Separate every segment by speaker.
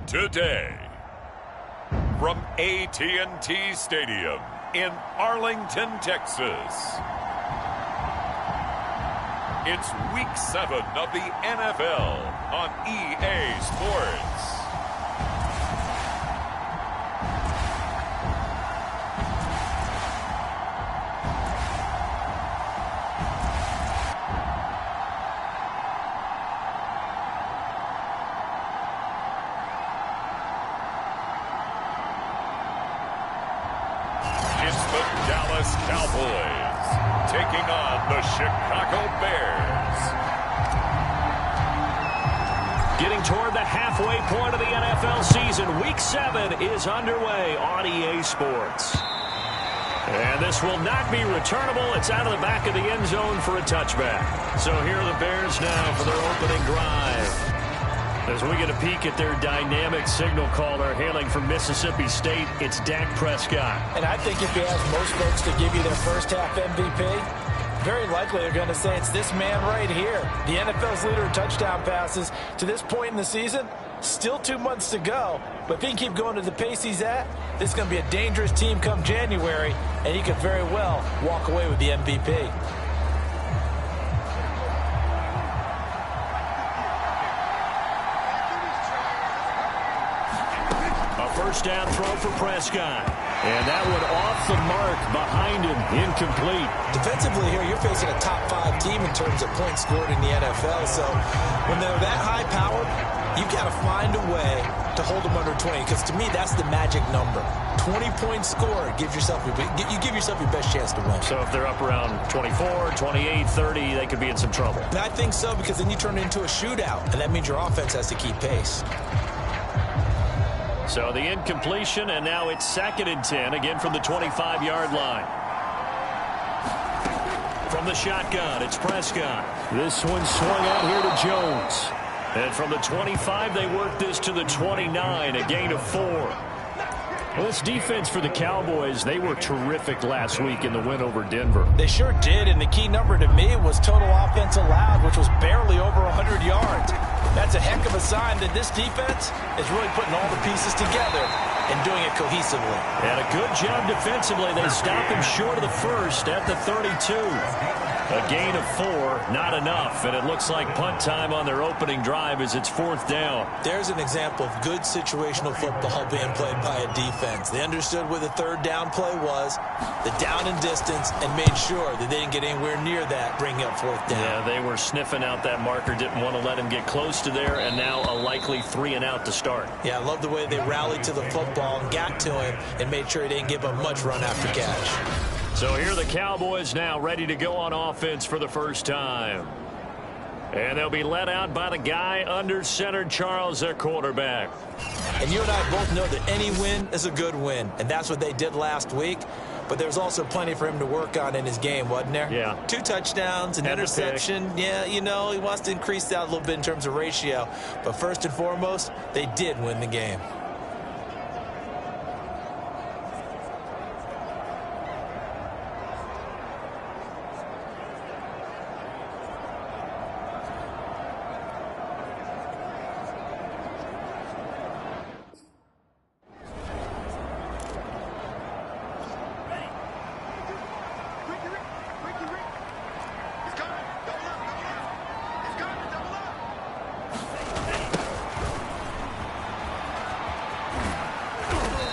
Speaker 1: Today, from AT&T Stadium in Arlington, Texas, it's Week 7 of the NFL on EA Sports. Cowboys taking on the Chicago Bears.
Speaker 2: Getting toward the halfway point of the NFL season, Week 7 is underway on EA Sports. And this will not be returnable. It's out of the back of the end zone for a touchback. So here are the Bears now for their opening drive. As we get a peek at their dynamic signal caller hailing from Mississippi State, it's Dak Prescott.
Speaker 3: And I think if you ask most folks to give you their first half MVP, very likely they're going to say it's this man right here. The NFL's leader in touchdown passes to this point in the season. Still 2 months to go. But if he can keep going to the pace he's at, this is going to be a dangerous team come January, and he could very well walk away with the MVP.
Speaker 2: First down throw for Prescott. And that one off the mark behind him. Incomplete.
Speaker 3: Defensively here, you're facing a top 5 team in terms of points scored in the NFL. So when they're that high powered, you've got to find a way to hold them under 20. Because to me, that's the magic number. 20 points scored, you give yourself your best chance to win.
Speaker 2: So if they're up around 24, 28, 30, they could be in some trouble.
Speaker 3: And I think so, because then you turn it into a shootout. And that means your offense has to keep pace.
Speaker 2: So the incompletion, and now it's 2nd and 10, again from the 25-yard line. From the shotgun, it's Prescott. This one swung out here to Jones. And from the 25, they work this to the 29, a gain of 4. Well, this defense for the Cowboys, they were terrific last week in the win over Denver.
Speaker 3: They sure did, and the key number to me was total offense allowed, which was barely over 100 yards. That's a heck of a sign that this defense is really putting all the pieces together and doing it cohesively.
Speaker 2: And a good job defensively. They stopped him short of the first at the 32. A gain of 4, not enough, and it looks like punt time on their opening drive as it's 4th down.
Speaker 3: There's an example of good situational football being played by a defense. They understood where the 3rd down play was, the down and distance, and made sure that they didn't get anywhere near that, bringing up 4th down.
Speaker 2: Yeah, they were sniffing out that marker, didn't want to let him get close to there, and now a likely 3 and out to start.
Speaker 3: Yeah, I love the way they rallied to the football and got to him and made sure he didn't give him much run after catch.
Speaker 2: So here are the Cowboys now ready to go on offense for the first time. And they'll be led out by the guy under center, Charles, their quarterback.
Speaker 3: And you and I both know that any win is a good win, and that's what they did last week. But there's also plenty for him to work on in his game, wasn't there?
Speaker 2: Yeah.
Speaker 3: 2 touchdowns, an interception. Yeah, you know, he wants to increase that a little bit in terms of ratio. But first and foremost, they did win the game.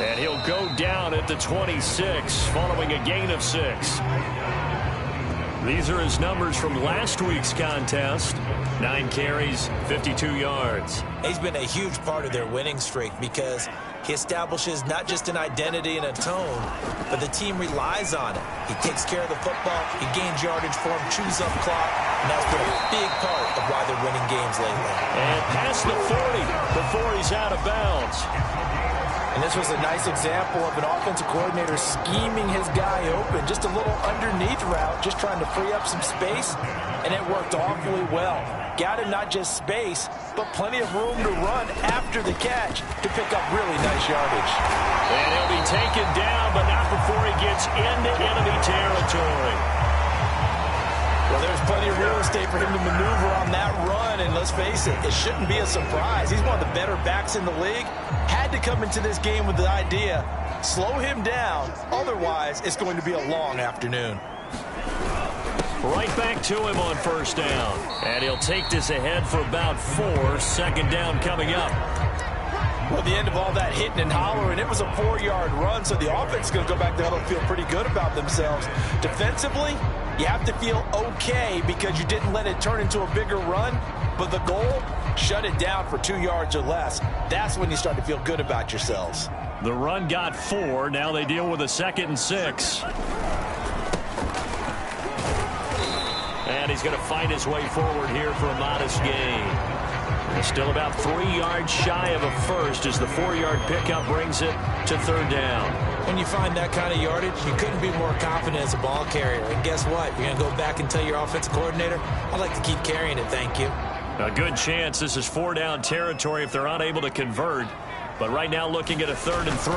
Speaker 2: And he'll go down at the 26, following a gain of 6. These are his numbers from last week's contest. 9 carries, 52 yards.
Speaker 3: He's been a huge part of their winning streak because he establishes not just an identity and a tone, but the team relies on it. He takes care of the football, he gains yardage for him, chews up clock, and that's been a big part of why they're winning games lately.
Speaker 2: And past the 40 before he's out of bounds.
Speaker 3: And this was a nice example of an offensive coordinator scheming his guy open. Just a little underneath route, just trying to free up some space, and it worked awfully well. Got him not just space, but plenty of room to run after the catch to pick up really nice yardage.
Speaker 2: And he'll be taken down, but not before he gets into enemy territory.
Speaker 3: Well, there's plenty of real estate for him to maneuver on that run, and let's face it, it shouldn't be a surprise. He's one of the better backs in the league. Had to come into this game with the idea, slow him down, otherwise it's going to be a long afternoon.
Speaker 2: Right back to him on first down. And he'll take this ahead for about 4. Second down coming up.
Speaker 3: Well, the end of all that hitting and hollering, it was a 4-yard run, so the offense is going to go back there and feel pretty good about themselves. Defensively, you have to feel okay because you didn't let it turn into a bigger run, but the goal, shut it down for 2 yards or less. That's when you start to feel good about yourselves.
Speaker 2: The run got 4. Now they deal with a 2nd and 6. And he's going to find his way forward here for a modest gain. He's still about 3 yards shy of a first as the 4-yard pickup brings it to third down.
Speaker 3: When you find that kind of yardage, you couldn't be more confident as a ball carrier. And guess what? You're going to go back and tell your offensive coordinator, I'd like to keep carrying it, thank you.
Speaker 2: A good chance this is 4-down territory if they're unable to convert. But right now looking at a 3rd and 3.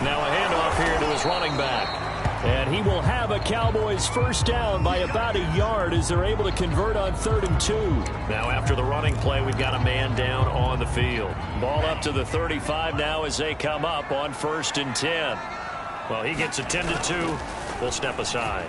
Speaker 2: Now a handoff here to his running back. And he will have a Cowboys first down by about a yard as they're able to convert on 3rd and 2. Now after the running play, we've got a man down on the field. Ball up to the 35 now as they come up on 1st and 10. Well, he gets attended to. We'll step aside.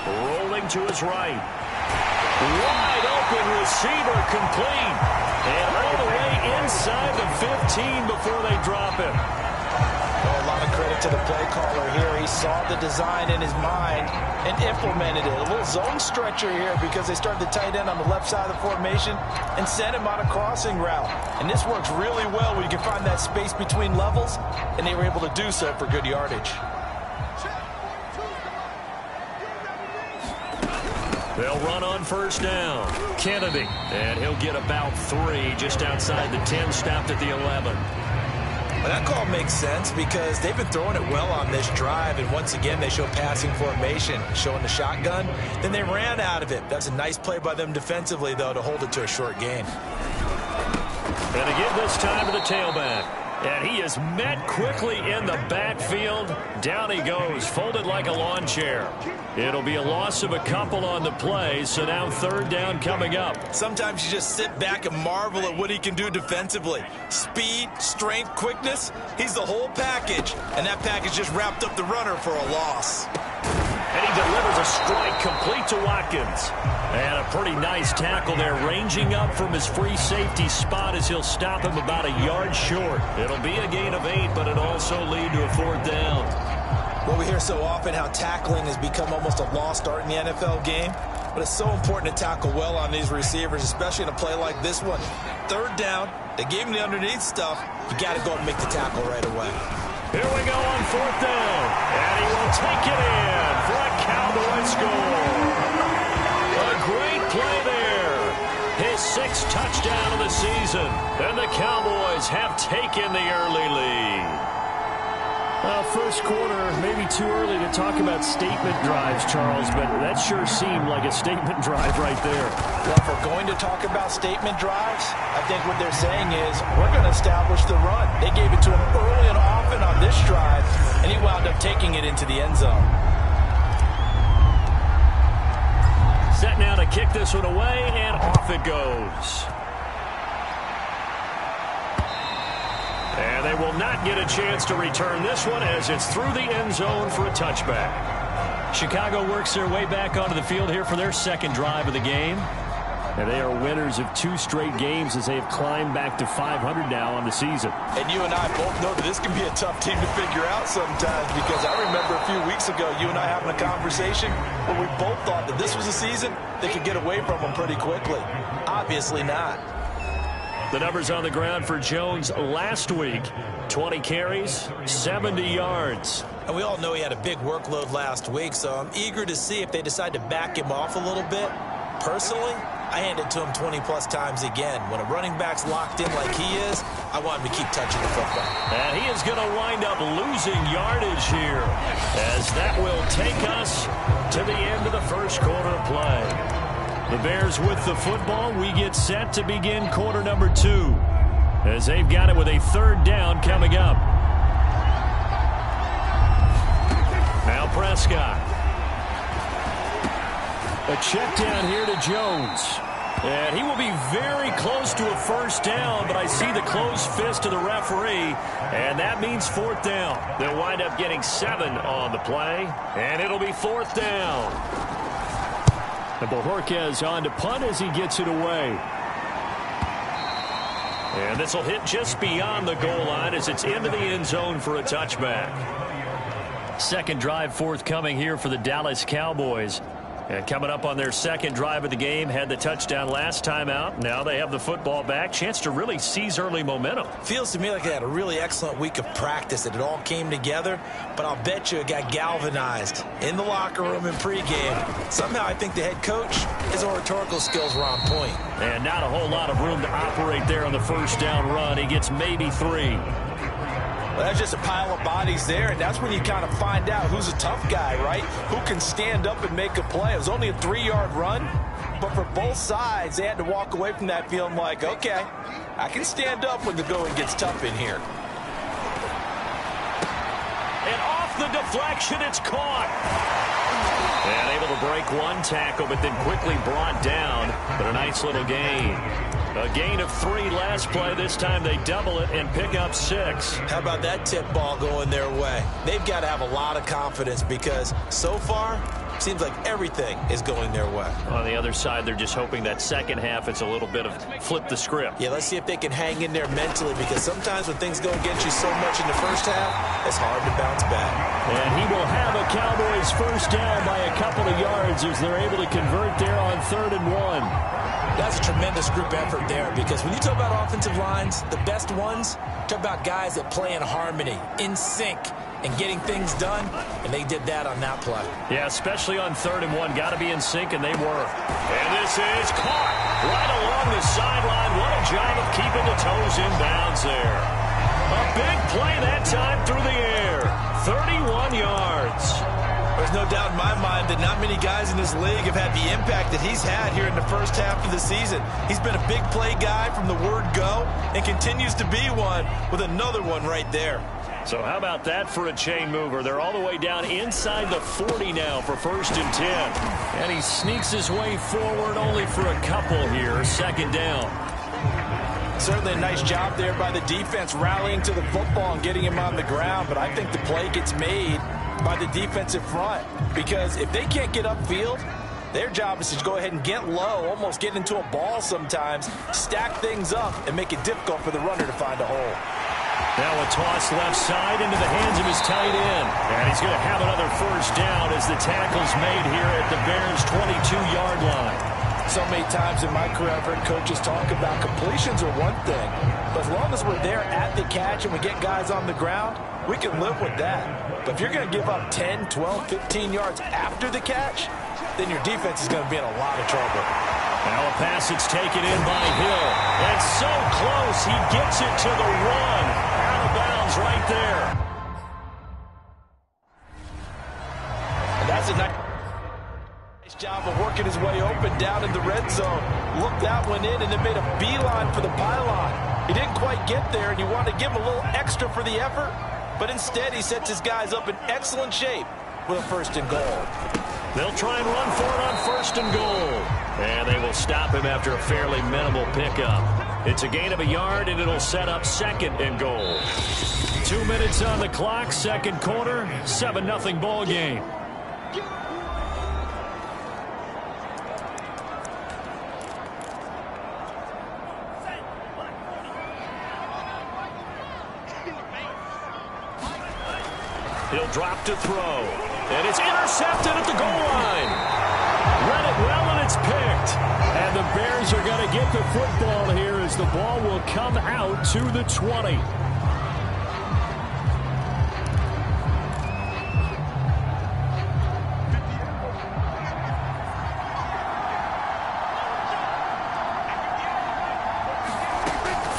Speaker 2: Rolling to his right. Wide open receiver complete. And all the way inside the 15 before they drop him.
Speaker 3: Well, a lot of credit to the play caller here. He saw the design in his mind and implemented it. A little zone stretcher here because they started the tight end on the left side of the formation and sent him on a crossing route. And this works really well when you can find that space between levels, and they were able to do so for good yardage.
Speaker 2: They'll run on first down. Kennedy, and he'll get about 3 just outside the 10, stopped at the 11.
Speaker 3: Well, that call makes sense because they've been throwing it well on this drive, and once again they show passing formation, showing the shotgun. Then they ran out of it. That's a nice play by them defensively, though, to hold it to a short gain.
Speaker 2: And again this time to the tailback. And he is met quickly in the backfield. Down he goes, folded like a lawn chair. It'll be a loss of a couple on the play, so now 3rd down coming up.
Speaker 3: Sometimes you just sit back and marvel at what he can do defensively. Speed, strength, quickness, he's the whole package. And that package just wrapped up the runner for a loss.
Speaker 2: And he delivers a strike complete to Watkins. And a pretty nice tackle there, ranging up from his free safety spot as he'll stop him about a yard short. It'll be a gain of 8, but it'll also lead to a 4th down.
Speaker 3: Well, we hear so often how tackling has become almost a lost art in the NFL game, but it's so important to tackle well on these receivers, especially in a play like this one. 3rd down, they gave him the underneath stuff. You got to go and make the tackle right away.
Speaker 2: Here we go on 4th down, and he will take it in for a Cowboy score. A great play there. His 6th touchdown of the season, and the Cowboys have taken the early lead.
Speaker 4: First quarter, maybe too early to talk about statement drives, Charles, but that sure seemed like a statement drive right there.
Speaker 3: Well, if we're going to talk about statement drives, I think what they're saying is we're going to establish the run. They gave it to him early and often on this drive, and he wound up taking it into the end zone.
Speaker 2: Set now to kick this one away, and off it goes. And they will not get a chance to return this one as it's through the end zone for a touchback. Chicago works their way back onto the field here for their 2nd drive of the game.
Speaker 4: And they are winners of 2 straight games as they have climbed back to 500 now on the season.
Speaker 3: And you and I both know that this can be a tough team to figure out sometimes, because I remember a few weeks ago you and I having a conversation where we both thought that this was a season that could get away from them pretty quickly. Obviously not.
Speaker 2: The numbers on the ground for Jones last week: 20 carries, 70 yards.
Speaker 3: And we all know he had a big workload last week, so I'm eager to see if they decide to back him off a little bit. Personally, I hand it to him 20-plus times again. When a running back's locked in like he is, I want him to keep touching the football.
Speaker 2: And he is going to wind up losing yardage here, as that will take us to the end of the first quarter of play. The Bears with the football. We get set to begin quarter number 2, as they've got it with a 3rd down coming up. Now Prescott.
Speaker 4: A check down here to Jones. And he will be very close to a first down, but I see the closed fist of the referee, and that means fourth down. They'll wind up getting 7 on the play, and it'll be fourth down. And Bojorquez on to punt as he gets it away. And this will hit just beyond the goal line as it's into the end zone for a touchback. Second drive forthcoming here for the Dallas Cowboys. And coming up on their second drive of the game, had the touchdown last time out. Now they have the football back. Chance to really seize early momentum.
Speaker 3: Feels to me like they had a really excellent week of practice. It all came together, but I'll bet you it got galvanized in the locker room in pregame. Somehow I think the head coach, his oratorical skills were on point.
Speaker 4: And not a whole lot of room to operate there on the first down run. He gets maybe 3.
Speaker 3: Well, that's just a pile of bodies there, and that's when you kind of find out who's a tough guy, right? Who can stand up and make a play. It was only a 3-yard run, but for both sides, they had to walk away from that feeling like, okay, I can stand up when the going gets tough in here.
Speaker 2: And off the deflection, it's caught. And able to break one tackle, but then quickly brought down. But a nice little gain. A gain of 3 last play. This time they double it and pick up 6.
Speaker 3: How about that tip ball going their way? They've got to have a lot of confidence because so far, seems like everything is going their way.
Speaker 2: On the other side, they're just hoping that second half it's a little bit of flip the script.
Speaker 3: Yeah, let's see if they can hang in there mentally because sometimes when things go against you so much in the first half, it's hard to bounce back.
Speaker 4: And he will have a Cowboys first down by a couple of yards as they're able to convert there on 3rd and 1.
Speaker 3: That's a tremendous group effort there because when you talk about offensive lines, the best ones, talk about guys that play in harmony, in sync, and getting things done, and they did that on that play.
Speaker 2: Yeah, especially on 3rd and 1. Got to be in sync, and they were. And this is caught right along the sideline. What a job of keeping the toes in bounds there. A big play that time through the air. 31 yards.
Speaker 3: There's no doubt in my mind that not many guys in this league have had the impact that he's had here in the first half of the season. He's been a big play guy from the word go and continues to be one with another one right there.
Speaker 2: So how about that for a chain mover? They're all the way down inside the 40 now for 1st and 10.
Speaker 4: And he sneaks his way forward only for a couple here. 2nd down.
Speaker 3: Certainly a nice job there by the defense rallying to the football and getting him on the ground. But I think the play gets made by the defensive front because if they can't get upfield, their job is to go ahead and get low, almost get into a ball sometimes, stack things up, and make it difficult for the runner to find a hole.
Speaker 2: Now a toss left side into the hands of his tight end. And he's going to have another first down as the tackle's made here at the Bears' 22-yard line.
Speaker 3: So many times in my career, I've heard coaches talk about completions are one thing, but as long as we're there at the catch and we get guys on the ground, we can live with that. But if you're going to give up 10, 12, 15 yards after the catch, then your defense is going to be in a lot of trouble.
Speaker 2: Now a pass that's taken in by Hill. And so close, he gets it to the run. Out of bounds right there.
Speaker 3: And that's a nice job of working his way open down in the red zone. Looked that one in and then made a beeline for the pylon. He didn't quite get there, and you want to give him a little extra for the effort, but instead he sets his guys up in excellent shape with a 1st and goal.
Speaker 2: They'll try and run for it on 1st and goal. And they will stop him after a fairly minimal pickup. It's a gain of a yard, and it'll set up 2nd and goal.
Speaker 4: 2 minutes on the clock, 2nd quarter, 7-0 ball game.
Speaker 2: He'll drop to throw. And it's intercepted at the goal line.
Speaker 4: Read it well, and it's picked. And the Bears are going to get the football here as the ball will come out to the 20.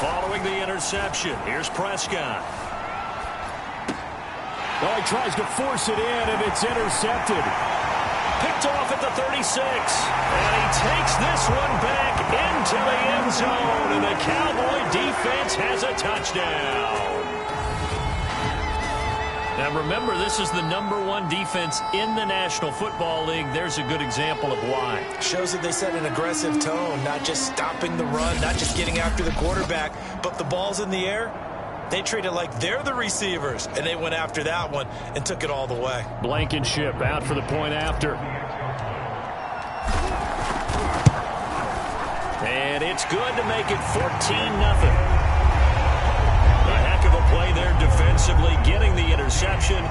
Speaker 2: Following the interception, here's Prescott.
Speaker 4: Oh, he tries to force it in, and it's intercepted.
Speaker 2: Picked off at the 36. And he takes this one back into the end zone. And the Cowboy defense has a touchdown. Now remember, this is the #1 defense in the National Football League. There's a good example of why.
Speaker 3: Shows that they set an aggressive tone, not just stopping the run, not just getting after the quarterback, but the ball's in the air. They treat it like they're the receivers, and they went after that one and took it all the way.
Speaker 2: Blankenship out for the point after. And it's good to make it 14-0. A heck of a play there defensively, getting the interception,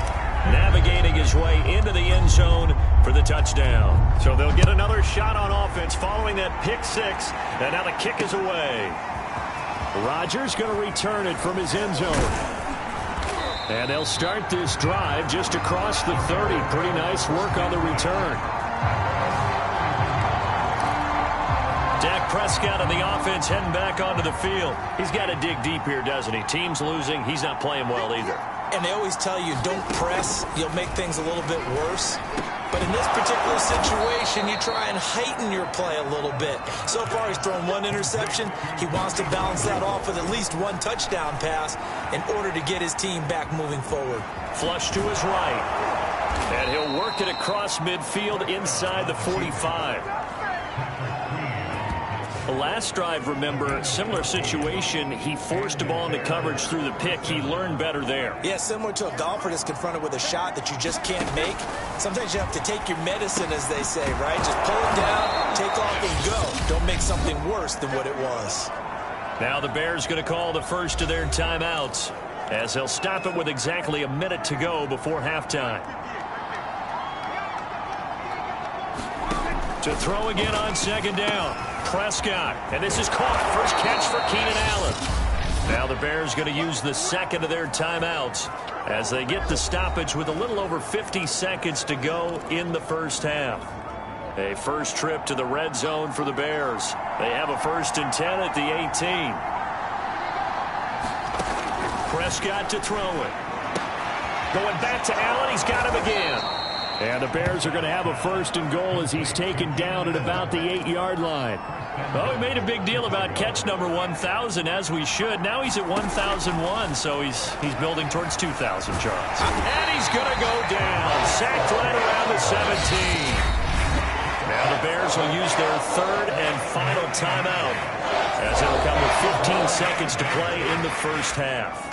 Speaker 2: navigating his way into the end zone for the touchdown. So they'll get another shot on offense following that pick six, and now the kick is away. Rodgers going to return it from his end zone. And they'll start this drive just across the 30. Pretty nice work on the return. Dak Prescott and the offense heading back onto the field. He's got to dig deep here, doesn't he? Team's losing. He's not playing well either.
Speaker 3: And they always tell you, don't press. You'll make things a little bit worse. But in this particular situation, you try and heighten your play a little bit. So far, he's thrown one interception. He wants to balance that off with at least one touchdown pass in order to get his team back moving forward.
Speaker 2: Flush to his right. And he'll work it across midfield inside the 45. The last drive, remember, similar situation. He forced a ball into coverage through the pick. He learned better there.
Speaker 3: Yeah, similar to a golfer that's confronted with a shot that you just can't make. Sometimes you have to take your medicine, as they say, right? Just pull it down, take off, and go. Don't make something worse than what it was.
Speaker 2: Now the Bears going to call the first of their timeouts, as they'll stop it with exactly a minute to go before halftime. To throw again on second down. Prescott, and this is caught. First catch for Keenan Allen. Now the Bears going to use the second of their timeouts as they get the stoppage with a little over 50 seconds to go in the first half. A first trip to the red zone for the Bears. They have a 1st and 10 at the 18. Prescott to throw it. Going back to Allen. He's got him again. And the Bears are going to have a 1st and goal as he's taken down at about the 8-yard line. Well, we made a big deal about catch number 1,000, as we should. Now he's at 1,001, so he's building towards 2,000, Charles. And he's going to go down. Sacked right around the 17. Now the Bears will use their 3rd and final timeout, as it'll come with 15 seconds to play in the first half.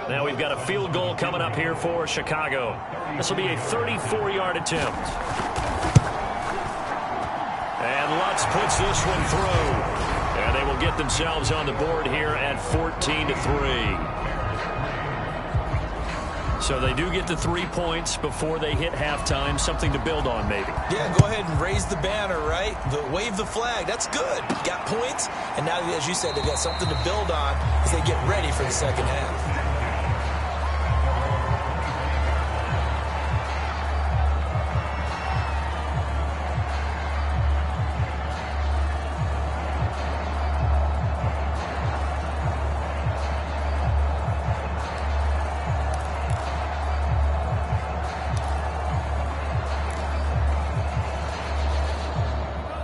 Speaker 2: Now we've got a field goal coming up here for Chicago. This will be a 34-yard attempt. And Lutz puts this one through. And they will get themselves on the board here at 14-3. So they do get the 3 points before they hit halftime. Something to build on, maybe. Yeah,
Speaker 3: go ahead and raise the banner, right? Wave the flag. That's good. Got points. And now, as you said, they've got something to build on as they get ready for the second half.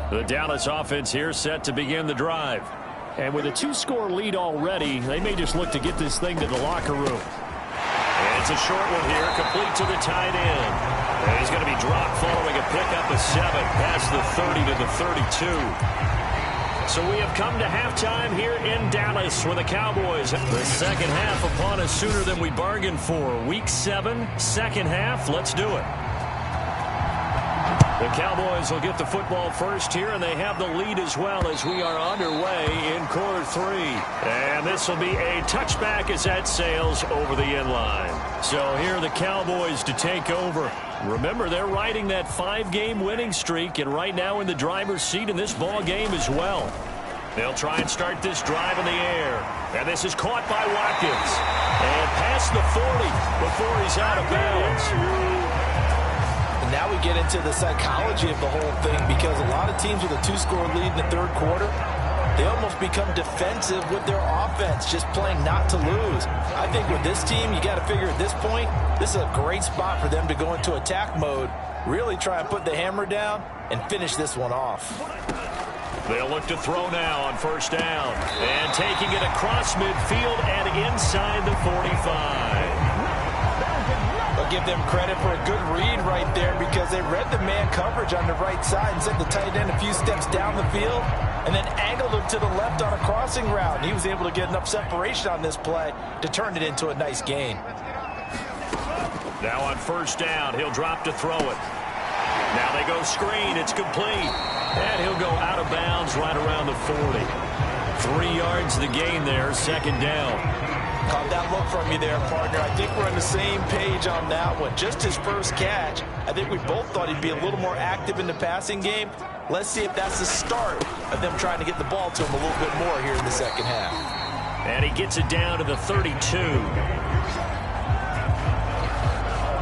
Speaker 2: The Dallas offense here set to begin the drive. And with a 2-score lead already, they may just look to get this thing to the locker room. And it's a short one here, complete to the tight end. And he's going to be dropped following a pickup of 7 past the 30 to the 32. So we have come to halftime here in Dallas with the Cowboys. The second half upon us sooner than we bargained for. Week 7, second half. Let's do it. The Cowboys will get the football first here, and they have the lead as well as we are underway in quarter 3. And this will be a touchback as that sails over the end line. So here are the Cowboys to take over. Remember, they're riding that 5-game winning streak, and right now in the driver's seat in this ball game as well. They'll try and start this drive in the air. And this is caught by Watkins. And past the 40 before he's out of bounds.
Speaker 3: Now we get into the psychology of the whole thing, because a lot of teams with a 2-score lead in the third quarter, they almost become defensive with their offense, just playing not to lose. I think with this team, you got to figure at this point, this is a great spot for them to go into attack mode, really try and put the hammer down and finish this one off.
Speaker 2: They'll look to throw now on first down. And taking it across midfield and inside the 45.
Speaker 3: I'll give them credit for a good read right there because they read the man coverage on the right side and sent the tight end a few steps down the field and then angled him to the left on a crossing route. And he was able to get enough separation on this play to turn it into a nice gain.
Speaker 2: Now on first down, he'll drop to throw it. Now they go screen. It's complete. And he'll go out of bounds right around the 40. 3 yards the gain there, second down.
Speaker 3: Caught that look from you there, partner. I think we're on the same page on that one. Just his first catch. I think we both thought he'd be a little more active in the passing game. Let's see if that's the start of them trying to get the ball to him a little bit more here in the second half.
Speaker 2: And he gets it down to the 32.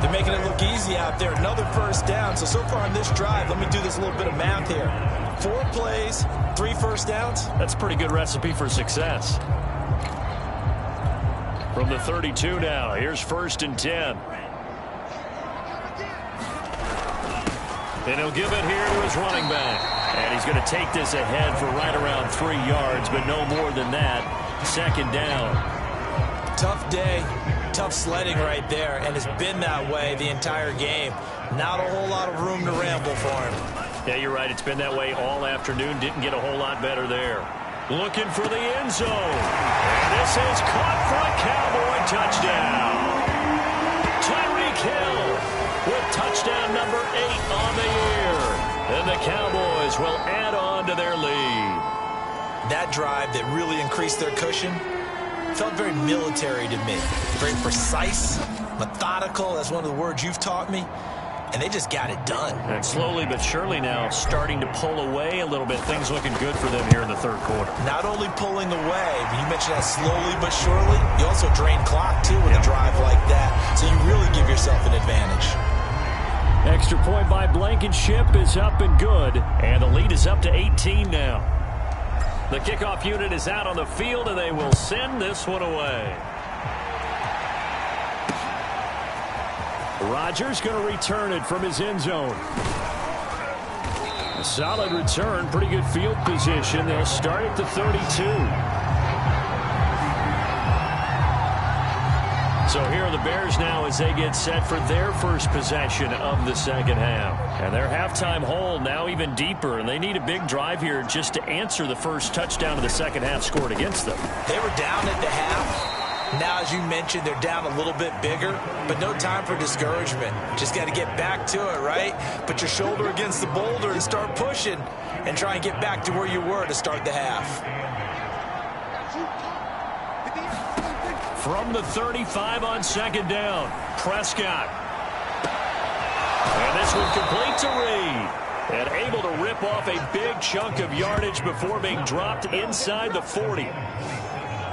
Speaker 3: They're making it look easy out there. Another first down. So far on this drive, let me do this little bit of math here. 4 plays, 3 first downs.
Speaker 2: That's a pretty good recipe for success. From the 32 now, here's first and 10. And he'll give it here to his running back. And he's going to take this ahead for right around 3 yards, but no more than that. Second down.
Speaker 3: Tough day, tough sledding right there, and it's been that way the entire game. Not a whole lot of room to ramble for him.
Speaker 2: Yeah, you're right. It's been that way all afternoon. Didn't get a whole lot better there. Looking for the end zone. And this is caught for a Cowboy touchdown. Tyreek Hill with touchdown number 8 on the year. And the Cowboys will add on to their lead.
Speaker 3: That drive that really increased their cushion felt very military to me. Very precise, methodical. That's one of the words you've taught me. And they just got it done.
Speaker 2: And slowly but surely now starting to pull away a little bit. Things looking good for them here in the third quarter.
Speaker 3: Not only pulling away, but you mentioned that slowly but surely. You also drain clock, too, with a drive like that. So you really give yourself an advantage.
Speaker 2: Extra point by Blankenship is up and good. And the lead is up to 18 now. The kickoff unit is out on the field, and they will send this one away. Rodgers going to return it from his end zone. A solid return, pretty good field position. They'll start at the 32. So here are the Bears now as they get set for their first possession of the second half. And their halftime hole now even deeper, and they need a big drive here just to answer the first touchdown of the second half scored against them.
Speaker 3: They were down at the half. Now, as you mentioned, they're down a little bit bigger, but no time for discouragement. Just got to get back to it, right? Put your shoulder against the boulder and start pushing and try and get back to where you were to start the half.
Speaker 2: From the 35 on second down, Prescott. And this one complete to Reed. And able to rip off a big chunk of yardage before being dropped inside the 40.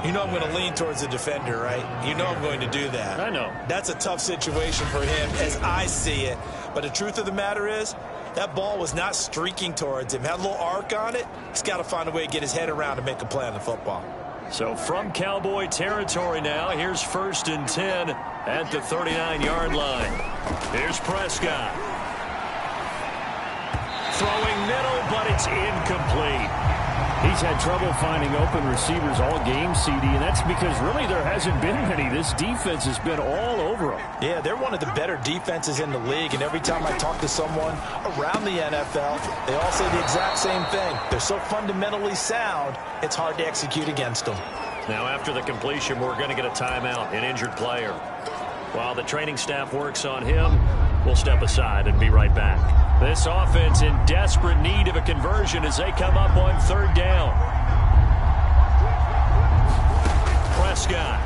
Speaker 3: You know I'm going to lean towards the defender, right? You know I'm going to do that.
Speaker 2: I know.
Speaker 3: That's a tough situation for him as I see it. But the truth of the matter is, that ball was not streaking towards him. Had a little arc on it. He's got to find a way to get his head around and make a play on the football.
Speaker 2: So from Cowboy territory now, here's first and 10 at the 39-yard line. Here's Prescott. Throwing middle, but it's incomplete.
Speaker 4: He's had trouble finding open receivers all game, CD, and that's because really there hasn't been many. This defense has been all over them.
Speaker 3: Yeah, they're one of the better defenses in the league, and every time I talk to someone around the NFL, they all say the exact same thing. They're so fundamentally sound, it's hard to execute against them.
Speaker 2: Now after the completion, we're going to get a timeout, an injured player. While the training staff works on him, we'll step aside and be right back. This offense in desperate need of a conversion as they come up on third down. Prescott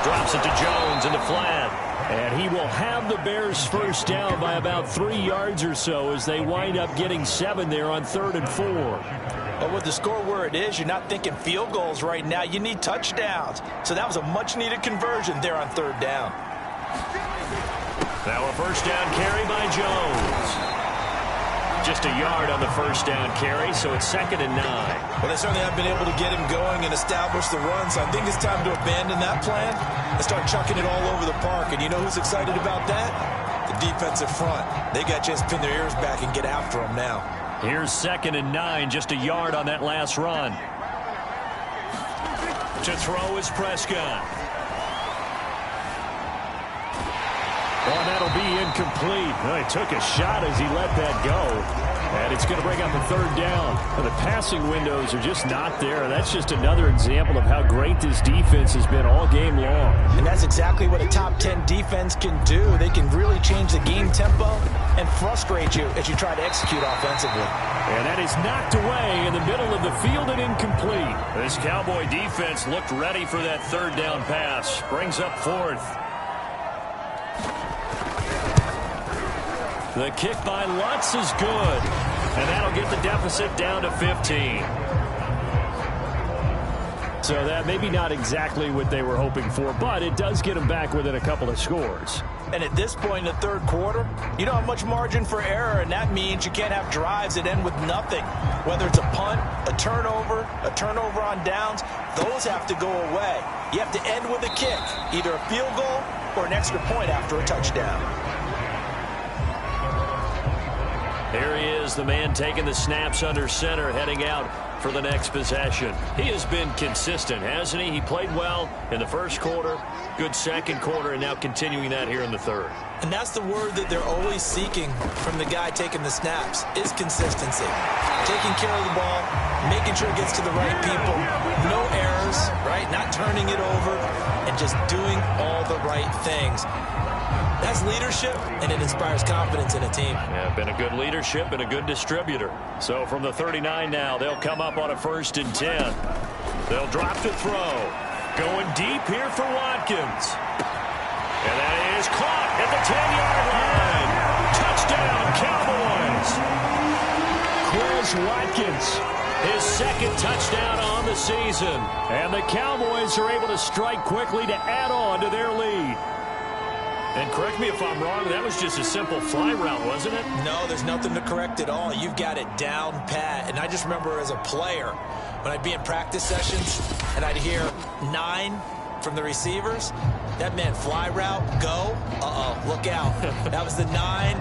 Speaker 2: drops it to Jones in the flat. And he will have the Bears first down by about 3 yards or so as they wind up getting 7 there on 3rd and 4.
Speaker 3: But with the score where it is, you're not thinking field goals right now. You need touchdowns. So that was a much-needed conversion there on 3rd down.
Speaker 2: Now a first down carry by Jones. Just a yard on the first down carry, so it's 2nd and 9.
Speaker 3: Well, they certainly have been able to get him going and establish the run, so I think it's time to abandon that plan and start chucking it all over the park. And you know who's excited about that? The defensive front. They got to just pin their ears back and get after him now.
Speaker 2: Here's 2nd and 9, just a yard on that last run. To throw is Prescott.
Speaker 4: Oh, that'll be incomplete. Well, he took a shot as he let that go. And it's going to bring up a 3rd down. Well, the passing windows are just not there. That's just another example of how great this defense has been all game long.
Speaker 3: And that's exactly what a top 10 defense can do. They can really change the game tempo and frustrate you as you try to execute offensively.
Speaker 4: And that is knocked away in the middle of the field and incomplete.
Speaker 2: This Cowboy defense looked ready for that 3rd down pass. Brings up 4th. The kick by Lutz is good. And that'll get the deficit down to 15.
Speaker 4: So that maybe not exactly what they were hoping for, but it does get them back within a couple of scores.
Speaker 3: And at this point in the 3rd quarter, you don't have much margin for error, and that means you can't have drives that end with nothing. Whether it's a punt, a turnover on downs, those have to go away. You have to end with a kick, either a field goal or an extra point after a touchdown.
Speaker 2: Here he is, the man taking the snaps under center, heading out for the next possession. He has been consistent, hasn't he? He played well in the 1st quarter, good 2nd quarter, and now continuing that here in the 3rd.
Speaker 3: And that's the word that they're always seeking from the guy taking the snaps, is consistency. Taking care of the ball, making sure it gets to the right people, no errors, right? Not turning it over, and just doing all the right things. That's leadership, and it inspires confidence in a team.
Speaker 2: Yeah, been a good leadership and a good distributor. So from the 39 now, they'll come up on a 1st and 10. They'll drop to throw. Going deep here for Watkins. And that is caught at the 10-yard line. Touchdown, Cowboys.
Speaker 4: Chris Watkins.
Speaker 2: His 2nd touchdown on the season.
Speaker 4: And the Cowboys are able to strike quickly to add on to their lead.
Speaker 2: And correct me if I'm wrong, that was just a simple fly route, wasn't it?
Speaker 3: No, there's nothing to correct at all. You've got it down pat. And I just remember as a player, when I'd be in practice sessions and I'd hear 9 from the receivers, that meant fly route, go, look out. That was the 9,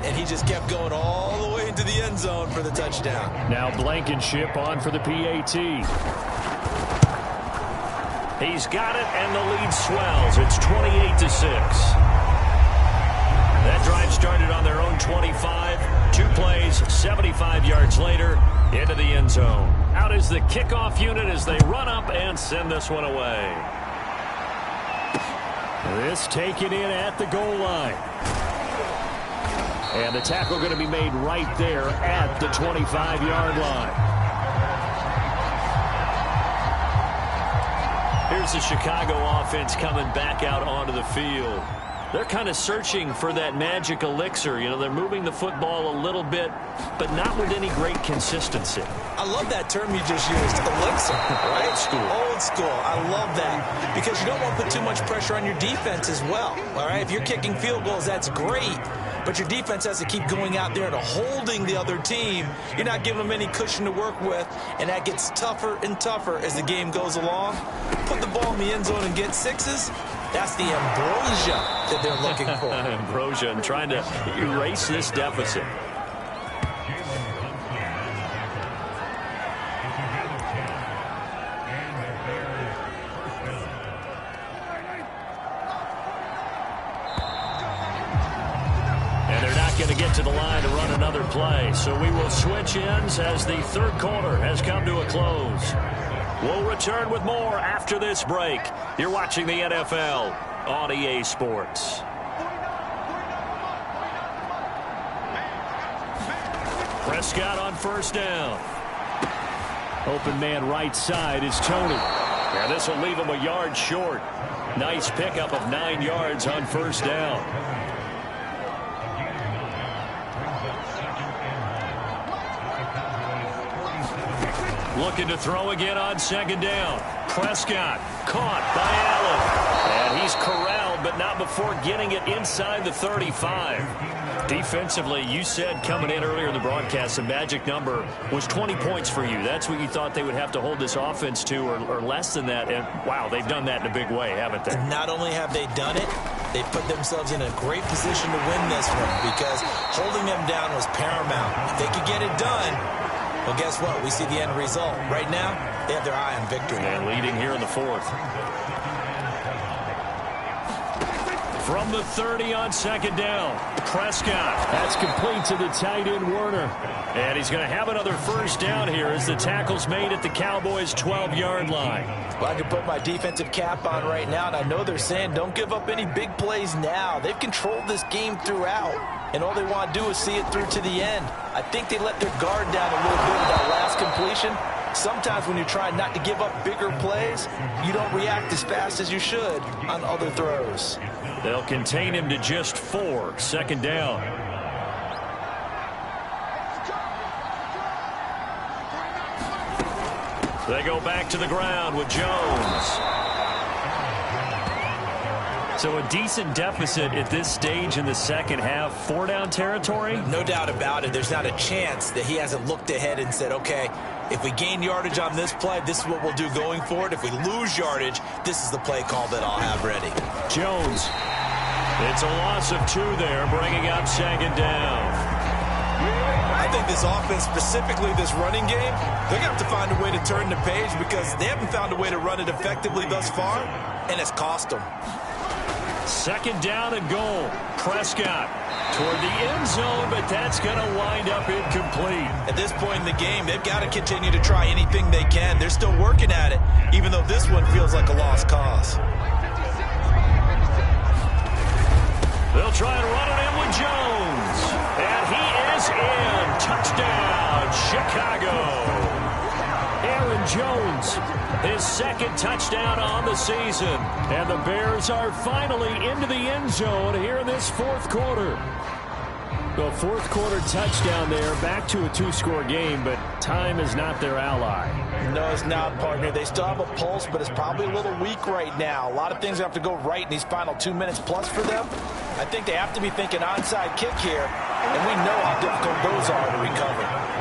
Speaker 3: and he just kept going all the way into the end zone for the touchdown.
Speaker 4: Now Blankenship on for the PAT.
Speaker 2: He's got it, and the lead swells. It's 28-6. That drive started on their own 25. 2 plays, 75 yards later, into the end zone. Out is the kickoff unit as they run up and send this one away.
Speaker 4: This taken in at the goal line. And the tackle going to be made right there at the 25-yard line.
Speaker 2: Here's the Chicago offense coming back out onto the field. They're kind of searching for that magic elixir. You know, they're moving the football a little bit, but not with any great consistency.
Speaker 3: I love that term you just used, elixir, right?
Speaker 2: Old school.
Speaker 3: Old school. I love that because you don't want to put too much pressure on your defense as well, all right? If you're kicking field goals, that's great, but your defense has to keep going out there and holding the other team. You're not giving them any cushion to work with, and that gets tougher and tougher as the game goes along. Put the ball in the end zone and get 6s. That's the ambrosia that they're looking for.
Speaker 2: Ambrosia and trying to erase this deficit. And they're not going to get to the line to run another play. So we will switch ends as the 3rd quarter has come to a close. We'll return with more after this break. You're watching the NFL on EA Sports. Prescott on 1st down.
Speaker 4: Open man right side is Tony.
Speaker 2: Yeah, this will leave him a yard short. Nice pickup of 9 yards on 1st down. Looking to throw again on 2nd down. Prescott caught by Allen. And he's corralled, but not before getting it inside the 35. Defensively, you said coming in earlier in the broadcast, the magic number was 20 points for you. That's what you thought they would have to hold this offense to, or less than that. And, wow, they've done that in a big way, haven't they?
Speaker 3: And not only have they done it, they put themselves in a great position to win this one because holding them down was paramount. If they could get it done, well, guess what? We see the end result. Right now, they have their eye on victory.
Speaker 2: And leading here in the fourth. From the 30 on second down, Prescott. That's complete to the tight end, Werner. And he's going to have another first down here as the tackle's made at the Cowboys' 12-yard line.
Speaker 3: Well, I can put my defensive cap on right now, and I know they're saying don't give up any big plays now. They've controlled this game throughout, and all they want to do is see it through to the end. I think they let their guard down a little bit with that last completion. Sometimes when you're trying not to give up bigger plays, you don't react as fast as you should on other throws.
Speaker 2: They'll contain him to just 4, second down. They go back to the ground with Jones. So a decent deficit at this stage in the second half. 4-down territory?
Speaker 3: No doubt about it. There's not a chance that he hasn't looked ahead and said, okay, if we gain yardage on this play, this is what we'll do going forward. If we lose yardage, this is the play call that I'll have ready.
Speaker 2: Jones. It's a loss of 2 there, bringing up second down.
Speaker 3: I think this offense, specifically this running game, they're going to have to find a way to turn the page because they haven't found a way to run it effectively thus far, and it's cost them.
Speaker 2: Second down and goal. Prescott toward the end zone, but that's going to wind up incomplete.
Speaker 3: At this point in the game, they've got to continue to try anything they can. They're still working at it, even though this one feels like a lost cause.
Speaker 2: They'll try and run it in with Jones. And he is in. Touchdown, Chicago. Aaron Jones, his second touchdown on the season. And the Bears are finally into the end zone here in this fourth quarter. The fourth quarter touchdown there, back to a 2-score game, but time is not their ally.
Speaker 3: No, it's not, partner. They still have a pulse, but it's probably a little weak right now. A lot of things have to go right in these final 2 minutes plus for them. I think they have to be thinking onside kick here, and we know how difficult those are to recover.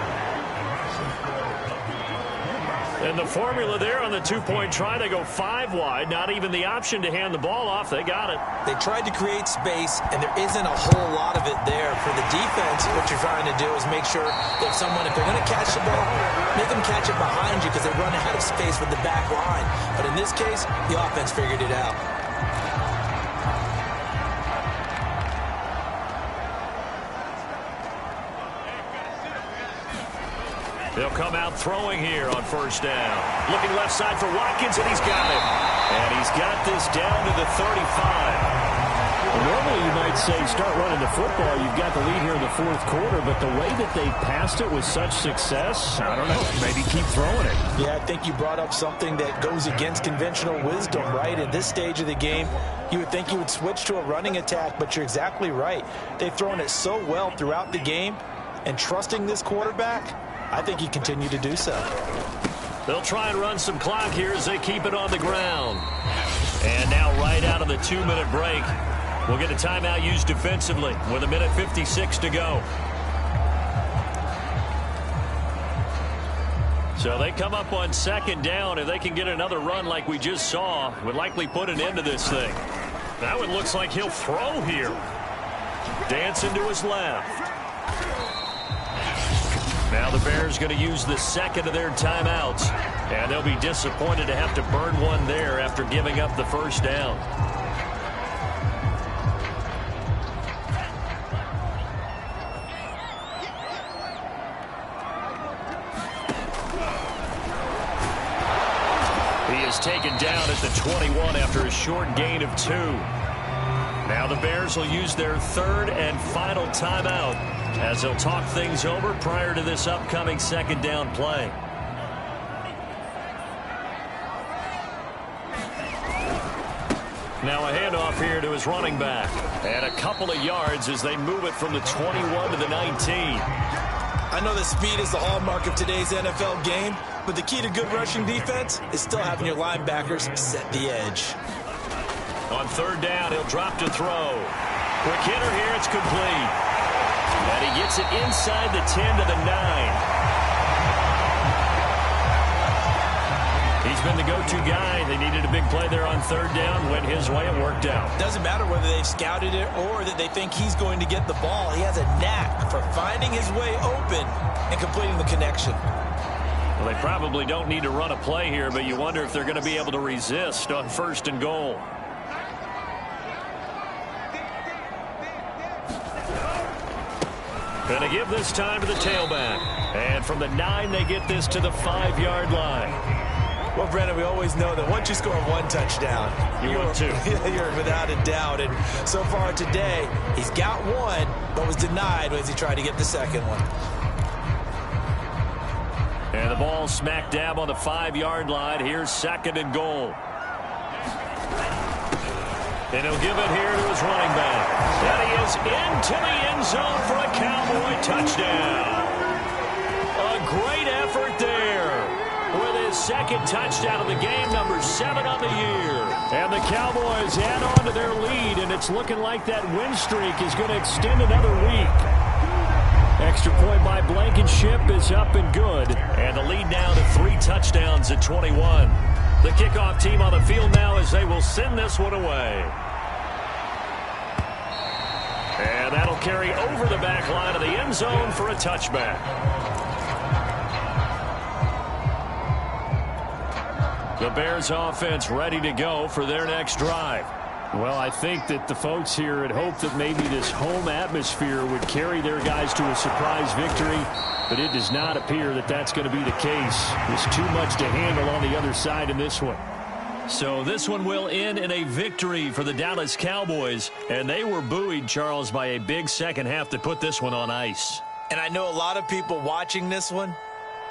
Speaker 2: And the formula there on the 2-point try, they go 5 wide. Not even the option to hand the ball off. They got it.
Speaker 3: They tried to create space, and there isn't a whole lot of it there. For the defense, what you're trying to do is make sure that someone, if they're going to catch the ball, make them catch it behind you because they run out of space with the back line. But in this case, the offense figured it out.
Speaker 2: They'll come out throwing here on first down. Looking left side for Watkins, and he's got it. And he's got this down to the 35.
Speaker 4: Well, normally you might say start running the football. You've got the lead here in the fourth quarter, but the way that they passed it with such success, I don't know, maybe keep throwing it.
Speaker 3: Yeah, I think you brought up something that goes against conventional wisdom, right? At this stage of the game, you would think you would switch to a running attack, but you're exactly right. They've thrown it so well throughout the game, and trusting this quarterback, I think he continued to do so.
Speaker 2: They'll try and run some clock here as they keep it on the ground. And now right out of the 2-minute break, we'll get a timeout used defensively with 1:56 to go. So they come up on second down. If they can get another run like we just saw, would likely put an end to this thing. That one looks like he'll throw here. Dancing to his left. Now the Bears going to use the second of their timeouts, and they'll be disappointed to have to burn one there after giving up the first down. He is taken down at the 21 after a short gain of 2. Now the Bears will use their third and final timeout as they'll talk things over prior to this upcoming second down play. Now a handoff here to his running back. And a couple of yards as they move it from the 21 to the 19.
Speaker 3: I know that speed is the hallmark of today's NFL game, but the key to good rushing defense is still having your linebackers set the edge.
Speaker 2: On third down, he'll drop to throw. Quick hitter here, it's complete. And he gets it inside the 10 to the 9. He He's been the go-to guy. They needed a big play there on third down. Went his way. It worked out.
Speaker 3: Doesn't matter whether they've scouted it or that they think he's going to get the ball. He has a knack for finding his way open and completing the connection.
Speaker 2: Well, they probably don't need to run a play here, but you wonder if they're going to be able to resist on first and goal. Going to give this time to the tailback. And from the 9, they get this to the 5-yard line.
Speaker 3: Well, Brennan, we always know that once you score one touchdown,
Speaker 2: you're
Speaker 3: without a doubt. And so far today, he's got one, but was denied as he tried to get the second one.
Speaker 2: And the ball smack dab on the 5-yard line. Here's second and goal. And he'll give it here to his running back. And he is into the end zone for a Cowboy touchdown. A great effort there with his second touchdown of the game, number 7 on the year. And the Cowboys add on to their lead, and it's looking like that win streak is going to extend another week. Extra point by Blankenship is up and good. And the lead now to 3 touchdowns at 21. The kickoff team on the field now as they will send this one away. And that'll carry over the back line of the end zone for a touchback. The Bears offense ready to go for their next drive. Well, I think that the folks here had hoped that maybe this home atmosphere would carry their guys to a surprise victory, but it does not appear that that's going to be the case. There's too much to handle on the other side in this one. So this one will end in a victory for the Dallas Cowboys, and they were buoyed, Charles, by a big second half to put this one on ice.
Speaker 3: And I know a lot of people watching this one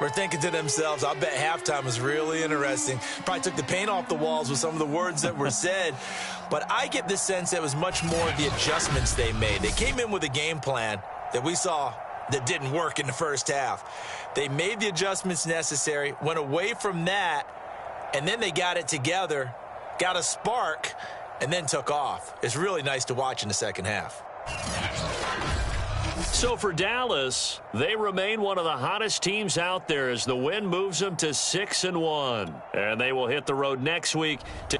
Speaker 3: were thinking to themselves, I bet halftime was really interesting. Probably took the paint off the walls with some of the words that were said. But I get this sense that it was much more the adjustments they made. They came in with a game plan that we saw that didn't work in the first half. They made the adjustments necessary, went away from that, and then they got it together, got a spark, and then took off. It's really nice to watch in the second half.
Speaker 2: So for Dallas, they remain one of the hottest teams out there as the win moves them to 6-1. And they will hit the road next week to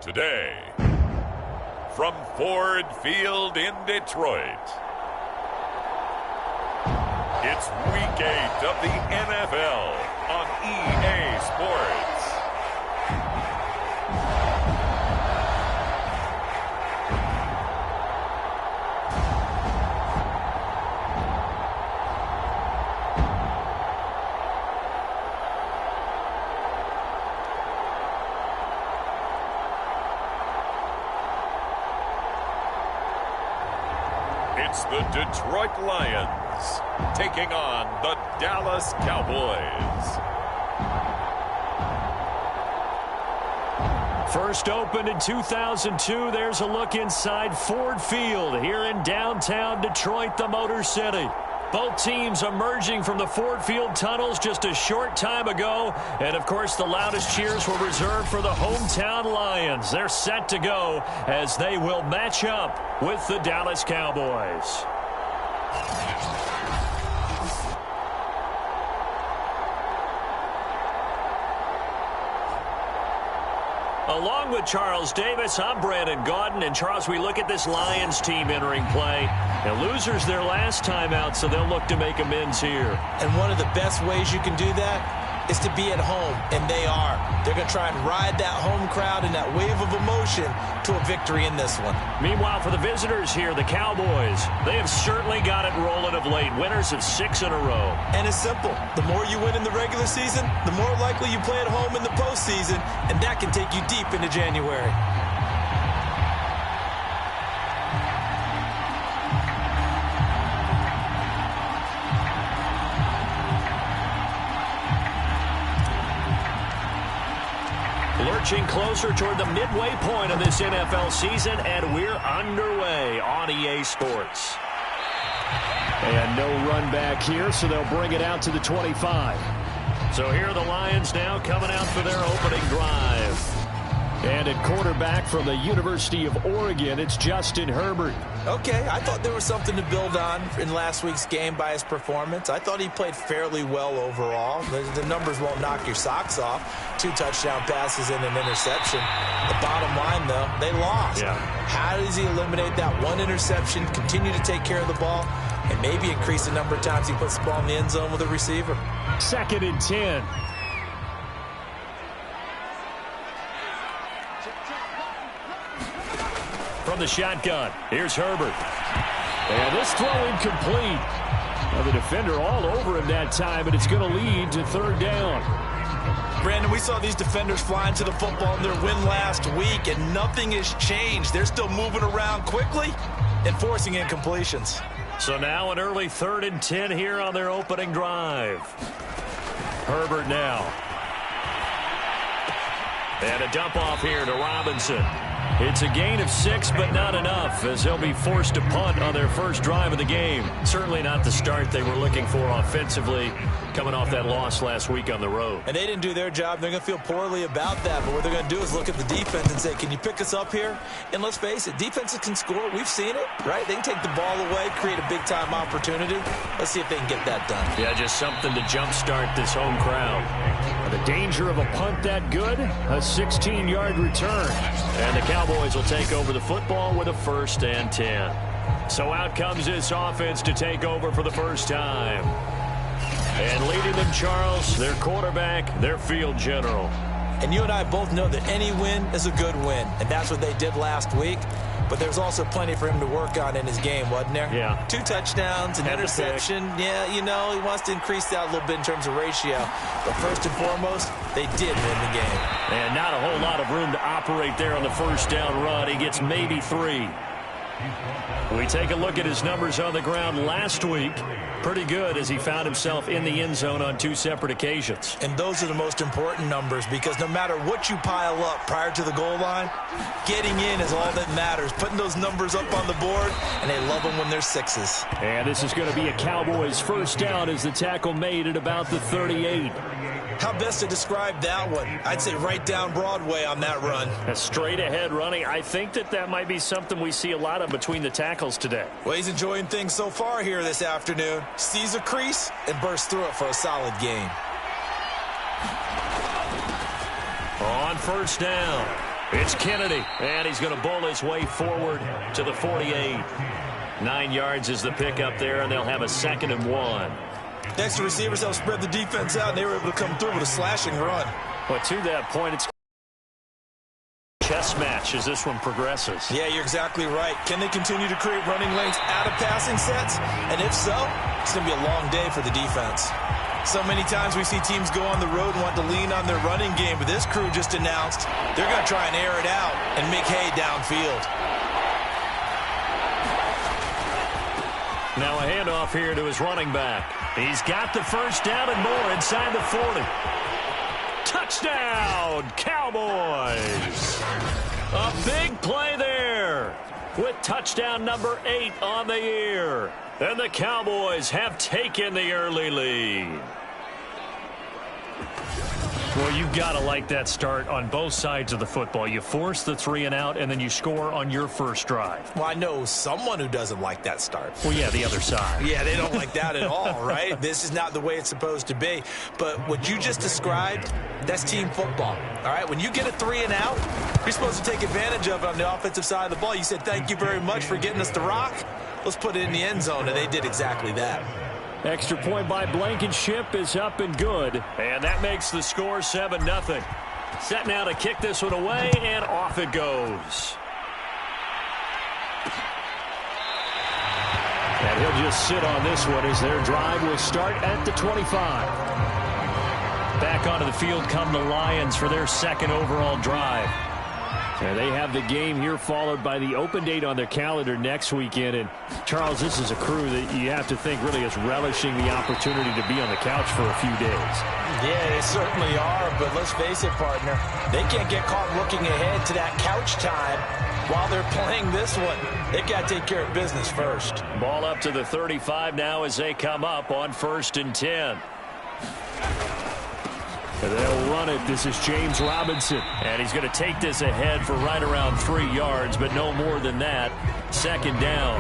Speaker 1: today, from Ford Field in Detroit, it's Week 8 of the NFL on EA Sports. It's the Detroit Lions taking on the Dallas Cowboys.
Speaker 2: First opened in 2002, there's a look inside Ford Field here in downtown Detroit, the Motor City. Both teams emerging from the Ford Field tunnels just a short time ago. And, of course, the loudest cheers were reserved for the hometown Lions. They're set to go as they will match up with the Dallas Cowboys. Along with Charles Davis, I'm Brandon Gaudin. And, Charles, we look at this Lions team entering play. And losers their last time out, so they'll look to make amends here.
Speaker 3: And one of the best ways you can do that is to be at home, and they are. They're going to try and ride that home crowd and that wave of emotion to a victory in this one.
Speaker 2: Meanwhile, for the visitors here, the Cowboys, they have certainly got it rolling of late. Winners of 6 in a row.
Speaker 3: And it's simple. The more you win in the regular season, the more likely you play at home in the postseason, and that can take you deep into January.
Speaker 2: Lurching closer toward the midway point of this NFL season, and we're underway on EA Sports.
Speaker 4: And no run back here, so they'll bring it out to the 25.
Speaker 2: So here are the Lions now coming out for their opening drive.
Speaker 4: And at quarterback from the University of Oregon, it's Justin Herbert.
Speaker 3: Okay, I thought there was something to build on in last week's game by his performance. I thought he played fairly well overall. The numbers won't knock your socks off. 2 touchdown passes and an interception. The bottom line, though, they lost.
Speaker 2: Yeah. How
Speaker 3: does he eliminate that one interception, continue to take care of the ball, and maybe increase the number of times he puts the ball in the end zone with a receiver?
Speaker 4: 2nd and 10.
Speaker 2: From the shotgun, here's Herbert.
Speaker 4: And this throw incomplete. Well, the defender all over him that time, but it's going to lead to 3rd down.
Speaker 3: Brandon, we saw these defenders flying to the football in their win last week, and nothing has changed. They're still moving around quickly and forcing incompletions.
Speaker 2: So now an early 3rd and 10 here on their opening drive. Herbert now. And a dump off here to Robinson. It's a gain of 6, but not enough, as they'll be forced to punt on their first drive of the game. Certainly not the start they were looking for offensively, coming off that loss last week on the road.
Speaker 3: And they didn't do their job. They're going to feel poorly about that. But what they're going to do is look at the defense and say, can you pick us up here? And let's face it, defenses can score. We've seen it, right? They can take the ball away, create a big-time opportunity. Let's see if they can get that done.
Speaker 2: Yeah, just something to jumpstart this home crowd.
Speaker 4: The danger of a punt that good, a 16-yard return.
Speaker 2: And the Cowboys will take over the football with a 1st and 10. So out comes this offense to take over for the first time. And leading them, Charles, their quarterback, their field general.
Speaker 3: And you and I both know that any win is a good win, and that's what they did last week. But there's also plenty for him to work on in his game, wasn't there?
Speaker 2: Yeah.
Speaker 3: 2 touchdowns, an interception. Yeah, you know, he wants to increase that a little bit in terms of ratio. But first and foremost, they did win the game.
Speaker 2: And not a whole lot of room to operate there on the first down run. He gets maybe 3. We take a look at his numbers on the ground last week. Pretty good, as he found himself in the end zone on 2 separate occasions.
Speaker 3: And those are the most important numbers, because no matter what you pile up prior to the goal line, getting in is all that matters. Putting those numbers up on the board, and they love them when they're 6s.
Speaker 4: And this is going to be a Cowboys first down as the tackle made at about the 38.
Speaker 3: How best to describe that one? I'd say right down Broadway on that run.
Speaker 2: A straight ahead running. I think that might be something we see a lot of between the tackles today.
Speaker 3: Well, he's enjoying things so far here this afternoon. Sees a crease and bursts through it for a solid gain.
Speaker 2: On first down, It's Kennedy, and he's going to bowl his way forward to the 48. 9 yards is the pickup there, and they'll have a 2nd and 1.
Speaker 3: Extra receivers helped spread the defense out, and they were able to come through with a slashing run.
Speaker 2: But to that point, it's a chess match as this one progresses.
Speaker 3: Yeah, you're exactly right. Can they continue to create running lanes out of passing sets? And if so, it's going to be a long day for the defense. So many times we see teams go on the road and want to lean on their running game, but this crew just announced they're going to try and air it out and make hay downfield.
Speaker 2: Now a handoff here to his running back. He's got the first down and more inside the 40. Touchdown, Cowboys! A big play there with touchdown number 8 on the year. And the Cowboys have taken the early lead.
Speaker 4: Well, you've got to like that start on both sides of the football. You force the 3 and out, and then you score on your first drive.
Speaker 3: Well, I know someone who doesn't like that start.
Speaker 4: Well, yeah, the other side.
Speaker 3: Yeah, they don't like that at all, right? This is not the way it's supposed to be. But what you just described, that's team football, all right? When you get a 3 and out, you're supposed to take advantage of it on the offensive side of the ball. You said, thank you very much for getting us the rock. Let's put it in the end zone, and they did exactly that.
Speaker 4: Extra point by Blankenship is up and good.
Speaker 2: And that makes the score 7-0. Set now to kick this one away, and off it goes.
Speaker 4: And he'll just sit on this one as their drive will start at the 25. Back onto the field come the Lions for their 2nd overall drive. And they have the game here followed by the open date on their calendar next weekend. And, Charles, this is a crew that you have to think really is relishing the opportunity to be on the couch for a few days.
Speaker 3: Yeah, they certainly are. But let's face it, partner, they can't get caught looking ahead to that couch time while they're playing this one. They've got to take care of business first.
Speaker 2: Ball up to the 35 now as they come up on 1st and 10.
Speaker 4: They'll run it. This is James Robinson.
Speaker 2: And he's going to take this ahead for right around 3 yards, but no more than that. 2nd down.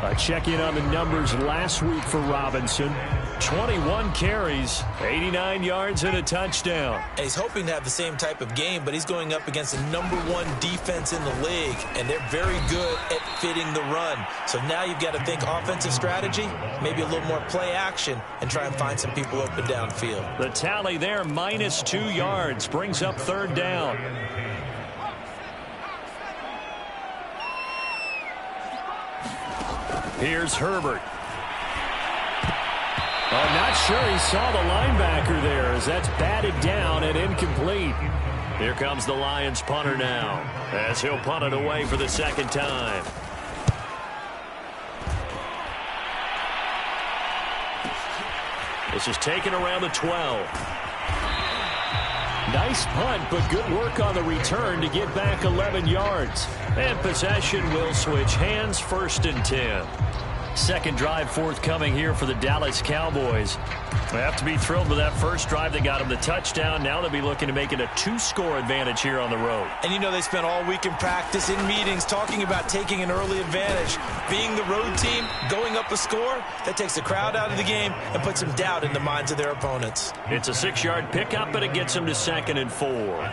Speaker 4: A check-in on the numbers last week for Robinson.
Speaker 2: 21 carries, 89 yards and a touchdown.
Speaker 3: And he's hoping to have the same type of game, but he's going up against the #1 defense in the league, and they're very good at fitting the run. So now you've got to think offensive strategy, maybe a little more play action, and try and find some people open downfield.
Speaker 2: The tally there, -2 yards, brings up 3rd down. Here's Herbert.
Speaker 4: I'm not sure he saw the linebacker there as that's batted down and incomplete.
Speaker 2: Here comes the Lions punter now as he'll punt it away for the 2nd time. This is taken around the 12.
Speaker 4: Nice punt, but good work on the return to get back 11 yards.
Speaker 2: And possession will switch hands, 1st and 10.
Speaker 4: 2nd drive forthcoming here for the Dallas Cowboys.
Speaker 2: They have to be thrilled with that first drive that got them the touchdown. Now they'll be looking to make it a 2-score advantage here on the road.
Speaker 3: And you know they spent all week in practice, in meetings, talking about taking an early advantage. Being the road team, going up a score, that takes the crowd out of the game and puts some doubt in the minds of their opponents.
Speaker 2: It's a 6-yard pickup, but it gets them to 2nd and 4.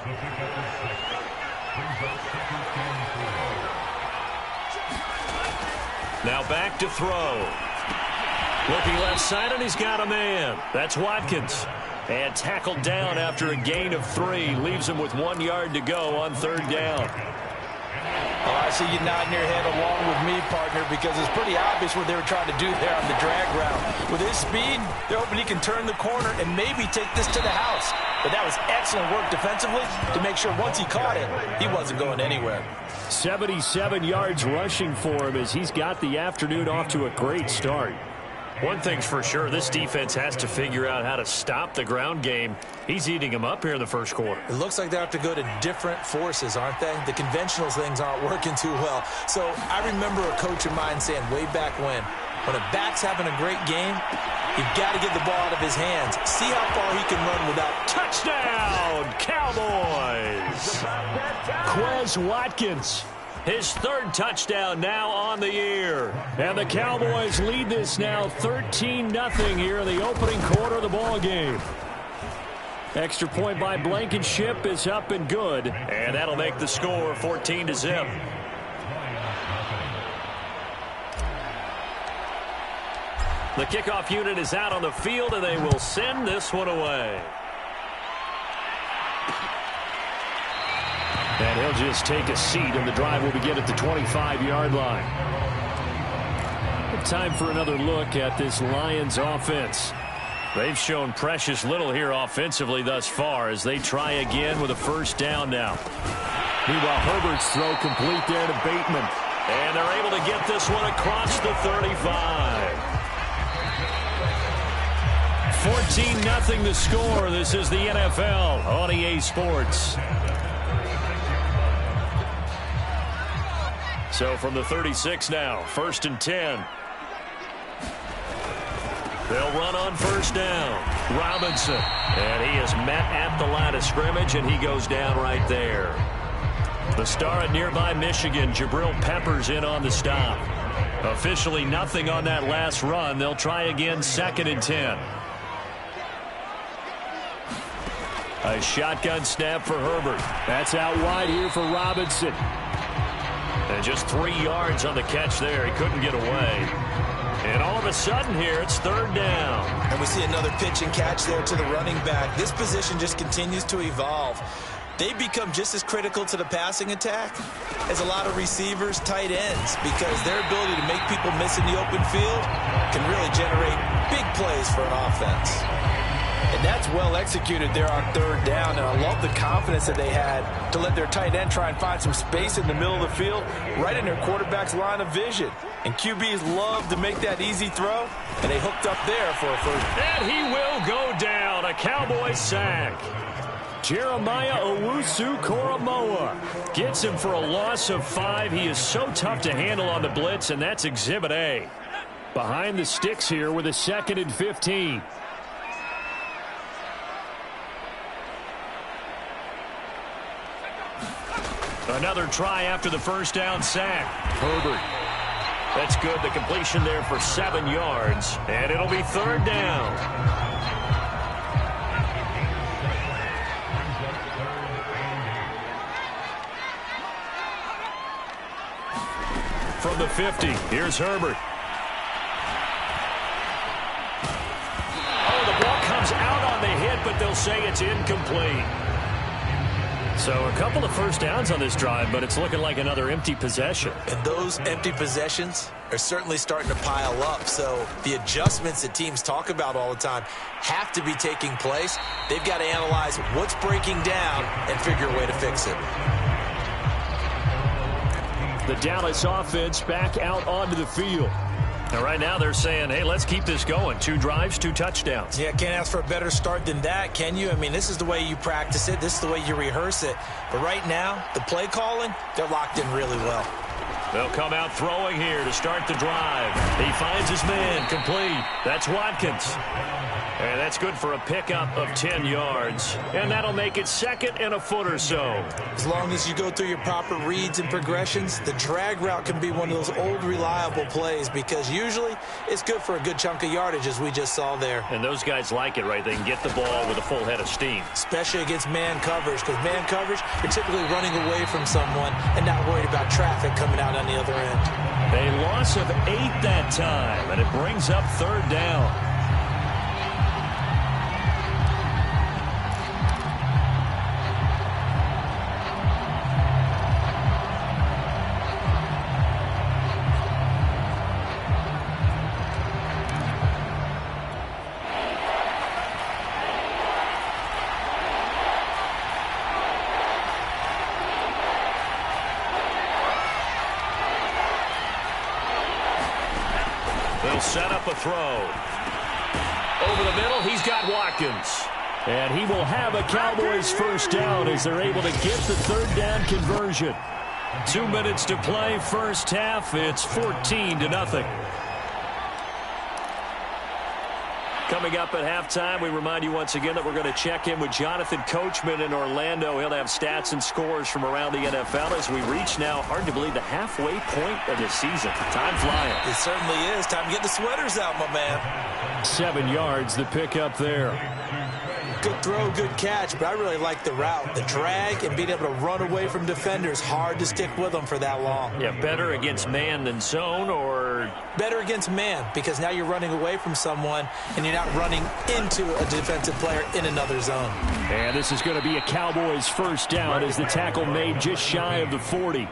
Speaker 2: Now back to throw. Looking left side, and he's got a man. That's Watkins. And tackled down after a gain of 3. Leaves him with 1 yard to go on 3rd down.
Speaker 3: Oh, I see you nodding your head along with me, partner, because it's pretty obvious what they were trying to do there on the drag route. With his speed, they're hoping he can turn the corner and maybe take this to the house. But that was excellent work defensively to make sure once he caught it, he wasn't going anywhere.
Speaker 4: 77 yards rushing for him as he's got the afternoon off to a great start.
Speaker 2: One thing's for sure, this defense has to figure out how to stop the ground game. He's eating them up here in the first quarter.
Speaker 3: It looks like they have to go to different forces, aren't they? The conventional things aren't working too well. So I remember a coach of mine saying way back when a back's having a great game, you've got to get the ball out of his hands. See how far he can run without.
Speaker 2: Touchdown, Cowboys!
Speaker 4: Quez Watkins.
Speaker 2: His 3rd touchdown now on the year.
Speaker 4: And the Cowboys lead this now 13-0 here in the opening quarter of the ball game. Extra point by Blankenship is up and good.
Speaker 2: And that'll make the score 14-0. The kickoff unit is out on the field, and they will send this one away.
Speaker 4: And he'll just take a seat, and the drive will begin at the 25-yard line. Time for another look at this Lions offense.
Speaker 2: They've shown precious little here offensively thus far as they try again with a first down now.
Speaker 4: Meanwhile, Herbert's throw complete there to Bateman.
Speaker 2: And they're able to get this one across the 35.
Speaker 4: 14-0 the score. This is the NFL on EA Sports.
Speaker 2: So from the 36 now, 1st and 10. They'll run on first down. Robinson. And he is met at the line of scrimmage, and he goes down right there. The star at nearby Michigan, Jabril Peppers, in on the stop. Officially nothing on that last run. They'll try again, 2nd and 10. A shotgun snap for Herbert.
Speaker 4: That's out wide here for Robinson.
Speaker 2: And just 3 yards on the catch there. He couldn't get away. And all of a sudden here, it's 3rd down.
Speaker 3: And we see another pitch and catch there to the running back. This position just continues to evolve. They become just as critical to the passing attack as a lot of receivers, tight ends, because their ability to make people miss in the open field can really generate big plays for an offense. And that's well executed there on 3rd down, and I love the confidence that they had to let their tight end try and find some space in the middle of the field, right in their quarterback's line of vision. And QBs love to make that easy throw, and they hooked up there for a first.
Speaker 2: And he will go down, a Cowboy sack.
Speaker 4: Jeremiah Owusu-Koramoah gets him for a loss of 5. He is so tough to handle on the blitz, and that's Exhibit A. Behind the sticks here with a 2nd and 15.
Speaker 2: Another try after the first down sack.
Speaker 4: Herbert.
Speaker 2: That's good. The completion there for 7 yards. And it'll be 3rd down. From the 50, here's Herbert. Oh, the ball comes out on the hit, but they'll say it's incomplete. So a couple of first downs on this drive, but it's looking like another empty possession.
Speaker 3: And those empty possessions are certainly starting to pile up. So the adjustments that teams talk about all the time have to be taking place. They've got to analyze what's breaking down and figure a way to fix it.
Speaker 4: The Dallas offense back out onto the field.
Speaker 2: And right now they're saying, hey, let's keep this going. 2 drives, 2 touchdowns.
Speaker 3: Yeah, can't ask for a better start than that, can you? I mean, this is the way you practice it. This is the way you rehearse it. But right now, the play calling, they're locked in really well.
Speaker 2: They'll come out throwing here to start the drive. He finds his man, complete. That's Watkins. And that's good for a pickup of 10 yards. And that'll make it 2nd and a foot or so.
Speaker 3: As long as you go through your proper reads and progressions, the drag route can be one of those old reliable plays because usually it's good for a good chunk of yardage as we just saw there.
Speaker 2: And those guys like it, right? They can get the ball with a full head of steam.
Speaker 3: Especially against man coverage, because man coverage, you're typically running away from someone and not worried about traffic coming out on the other end.
Speaker 2: A loss of 8 that time, and it brings up 3rd down. They'll set up a throw. Over the middle, he's got Watkins.
Speaker 4: And he will have a Cowboys first down as they're able to get the 3rd down conversion.
Speaker 2: 2 minutes to play, first half. It's 14-0. Coming up at halftime, we remind you once again that we're going to check in with Jonathan Coachman in Orlando. He'll have stats and scores from around the NFL as we reach now, hard to believe, the halfway point of the season. Time flying.
Speaker 3: It certainly is. Time to get the sweaters out, my man.
Speaker 4: 7 yards, the pickup there.
Speaker 3: Good throw, good catch, but I really like the route. The drag and being able to run away from defenders, hard to stick with them for that long.
Speaker 2: Yeah, better against man than zone, or?
Speaker 3: Better against man, because now you're running away from someone and you're not running into a defensive player in another zone.
Speaker 4: And this is going to be a Cowboys first down as the tackle made just shy of the 40.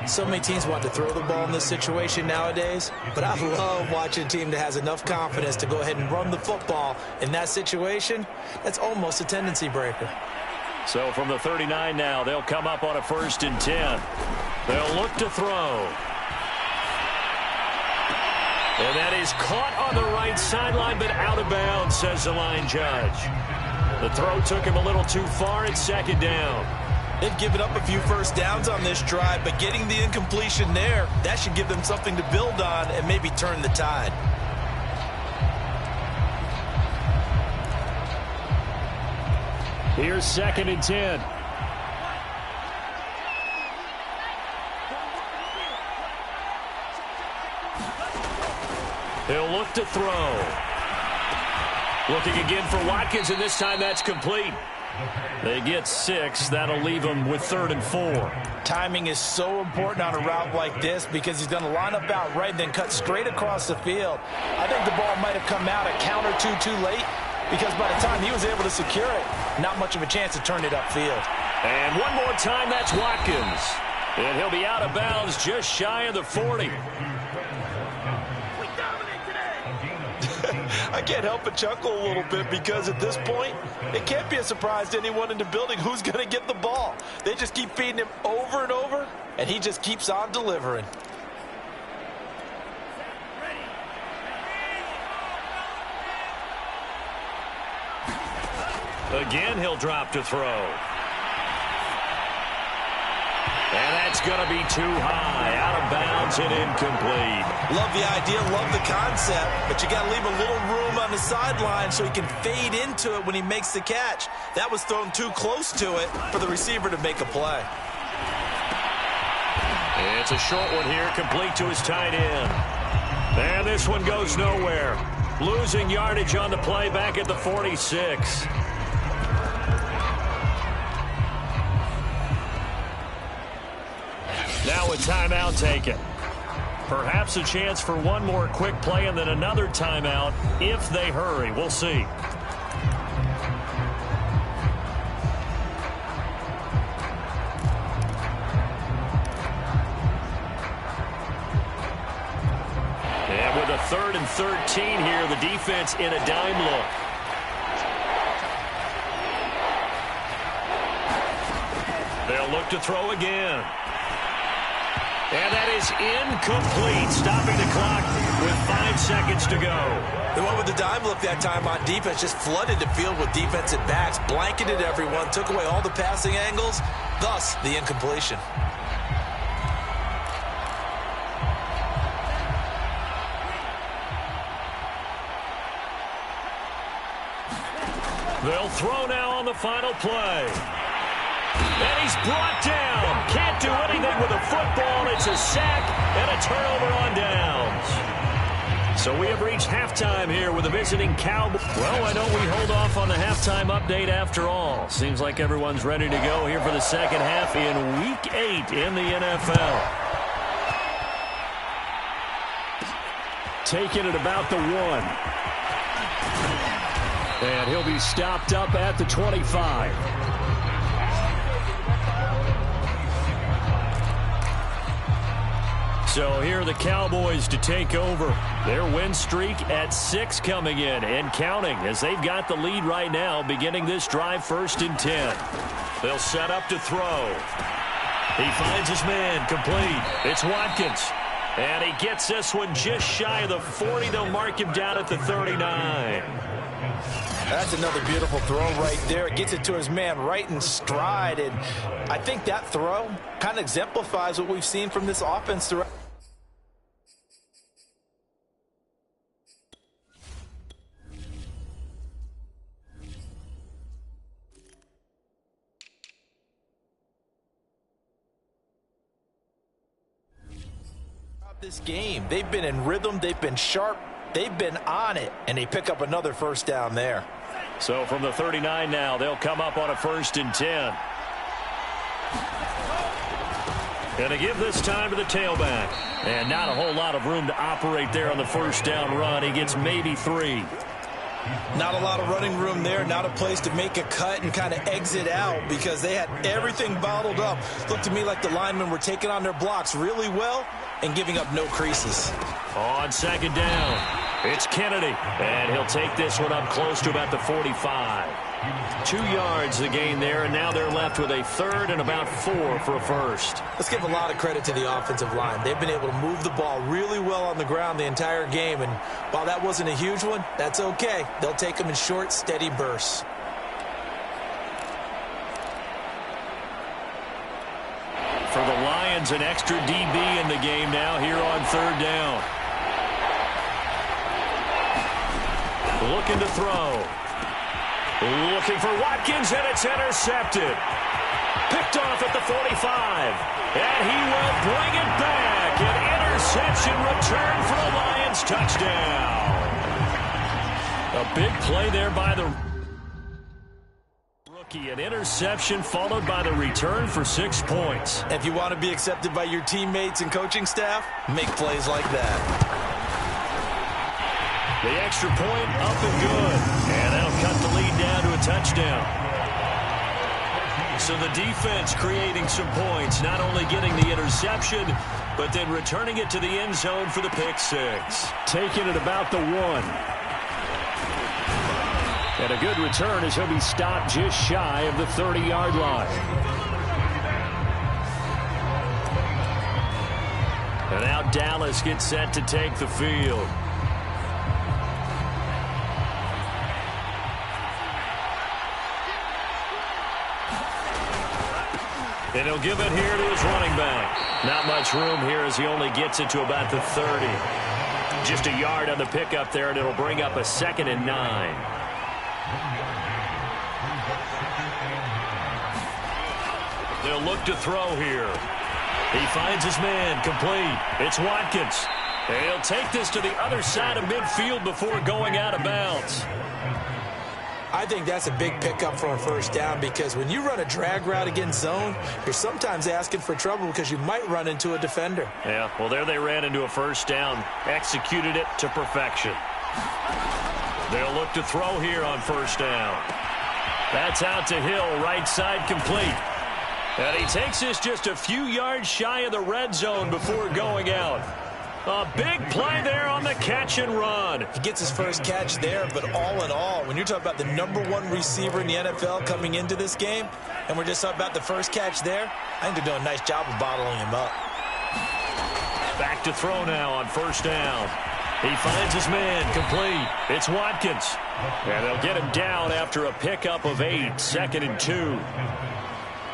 Speaker 3: So many teams want to throw the ball in this situation nowadays, but I love watching a team that has enough confidence to go ahead and run the football in that situation. That's almost a tendency breaker.
Speaker 2: So from the 39 now, they'll come up on a 1st and 10. They'll look to throw. And that is caught on the right sideline, but out of bounds, says the line judge. The throw took him a little too far. It's 2nd down.
Speaker 3: They've given up a few first downs on this drive, but getting the incompletion there, that should give them something to build on and maybe turn the tide.
Speaker 4: Here's 2nd and 10.
Speaker 2: He'll look to throw. Looking again for Watkins, and this time that's complete. They get 6. That'll leave them with 3rd and 4.
Speaker 3: Timing is so important on a route like this because he's going to line up out right and then cut straight across the field. I think the ball might have come out a count or two too late because by the time he was able to secure it, not much of a chance to turn it upfield.
Speaker 2: And one more time, that's Watkins. And he'll be out of bounds just shy of the 40.
Speaker 3: I can't help but chuckle a little bit because at this point, it can't be a surprise to anyone in the building who's going to get the ball. They just keep feeding him over and over, and he just keeps on delivering.
Speaker 2: Again, he'll drop to throw. And that's going to be too high, out of bounds and incomplete.
Speaker 3: Love the idea, love the concept, but you got to leave a little room on the sideline so he can fade into it when he makes the catch. That was thrown too close to it for the receiver to make a play.
Speaker 2: It's a short one here, complete to his tight end. And this one goes nowhere. Losing yardage on the play back at the 46. Now a timeout taken. Perhaps a chance for one more quick play and then another timeout if they hurry. We'll see. And with a 3rd and 13 here, the defense in a dime look. They'll look to throw again. And that is incomplete, stopping the clock with 5 seconds to go.
Speaker 3: The one with the dime look that time on defense just flooded the field with defensive backs, blanketed everyone, took away all the passing angles, thus the incompletion.
Speaker 2: They'll throw now on the final play. And he's brought down. Can't do anything with a football. It's a sack and a turnover on downs. So we have reached halftime here with the visiting Cowboys. Well, why don't we hold off on the halftime update after all? Seems like everyone's ready to go here for the second half in Week 8 in the NFL.
Speaker 4: Taking it about the 1. And he'll be stopped up at the 25.
Speaker 2: So here are the Cowboys to take over. Their win streak at 6 coming in and counting as they've got the lead right now beginning this drive 1st and 10. They'll set up to throw. He finds his man complete. It's Watkins. And he gets this one just shy of the 40. They'll mark him down at the 39.
Speaker 3: That's another beautiful throw right there. It gets it to his man right in stride. And I think that throw kind of exemplifies what we've seen from this offense throughout. This game, they've been in rhythm, they've been sharp, they've been on it, and they pick up another first down there.
Speaker 2: So from the 39 now, they'll come up on a 1st and 10. Going to give this time to the tailback. And not a whole lot of room to operate there on the 1st down run. He gets maybe 3.
Speaker 3: Not a lot of running room there, not a place to make a cut and kind of exit out because they had everything bottled up. Looked to me like the linemen were taking on their blocks really well and giving up no creases.
Speaker 2: On 2nd down, it's Kennedy, and he'll take this one up close to about the 45. 2 yards the gain there, and now they're left with a 3rd and about 4 for a 1st.
Speaker 3: Let's give a lot of credit to the offensive line. They've been able to move the ball really well on the ground the entire game, and while that wasn't a huge one, that's okay. They'll take them in short, steady bursts.
Speaker 2: For the Lions, an extra DB in the game now here on 3rd down. Looking to throw. Looking for Watkins, and it's intercepted. Picked off at the 45. And he will bring it back. An interception return for a Lions touchdown. A big play there by the rookie. An interception followed by the return for 6 points.
Speaker 3: If you want to be accepted by your teammates and coaching staff, make plays like that.
Speaker 2: The extra point up and good. And that'll cut the lead down to a touchdown. So the defense creating some points, not only getting the interception, but then returning it to the end zone for the pick 6. Taking it about the 1. And a good return as he'll be stopped just shy of the 30-yard line. And now Dallas gets set to take the field. And he'll give it here to his running back. Not much room here as he only gets it to about the 30. Just a yard on the pickup there, and it'll bring up a 2nd and 9. They'll look to throw here. He finds his man complete. It's Watkins. And he'll take this to the other side of midfield before going out of bounds.
Speaker 3: I think that's a big pickup for a 1st down because when you run a drag route against zone, you're sometimes asking for trouble because you might run into a defender.
Speaker 2: Yeah, well, there they ran into a 1st down, executed it to perfection. They'll look to throw here on 1st down. That's out to Hill, right side complete. And he takes this just a few yards shy of the red zone before going out. A big play there on the catch and run.
Speaker 3: He gets his first catch there, but all in all, when you're talking about the #1 receiver in the NFL coming into this game, and we're just talking about the first catch there, I think they're doing a nice job of bottling him up.
Speaker 2: Back to throw now on 1st down. He finds his man complete. It's Watkins. And they'll get him down after a pickup of 8, 2nd and 2.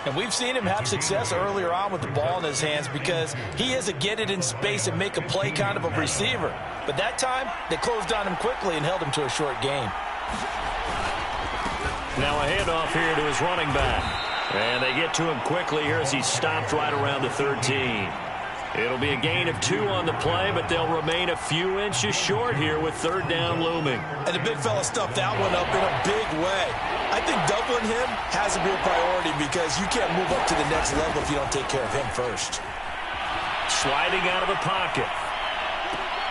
Speaker 3: And we've seen him have success earlier on with the ball in his hands because he is a get it in space and make a play kind of a receiver. But that time, they closed on him quickly and held him to a short gain.
Speaker 2: Now a handoff here to his running back. And they get to him quickly here as he's stopped right around the 13. It'll be a gain of 2 on the play, but they'll remain a few inches short here with 3rd down looming.
Speaker 3: And the big fella stuffed that one up in a big way. I think doubling him has to be a priority because you can't move up to the next level if you don't take care of him first.
Speaker 2: Sliding out of the pocket.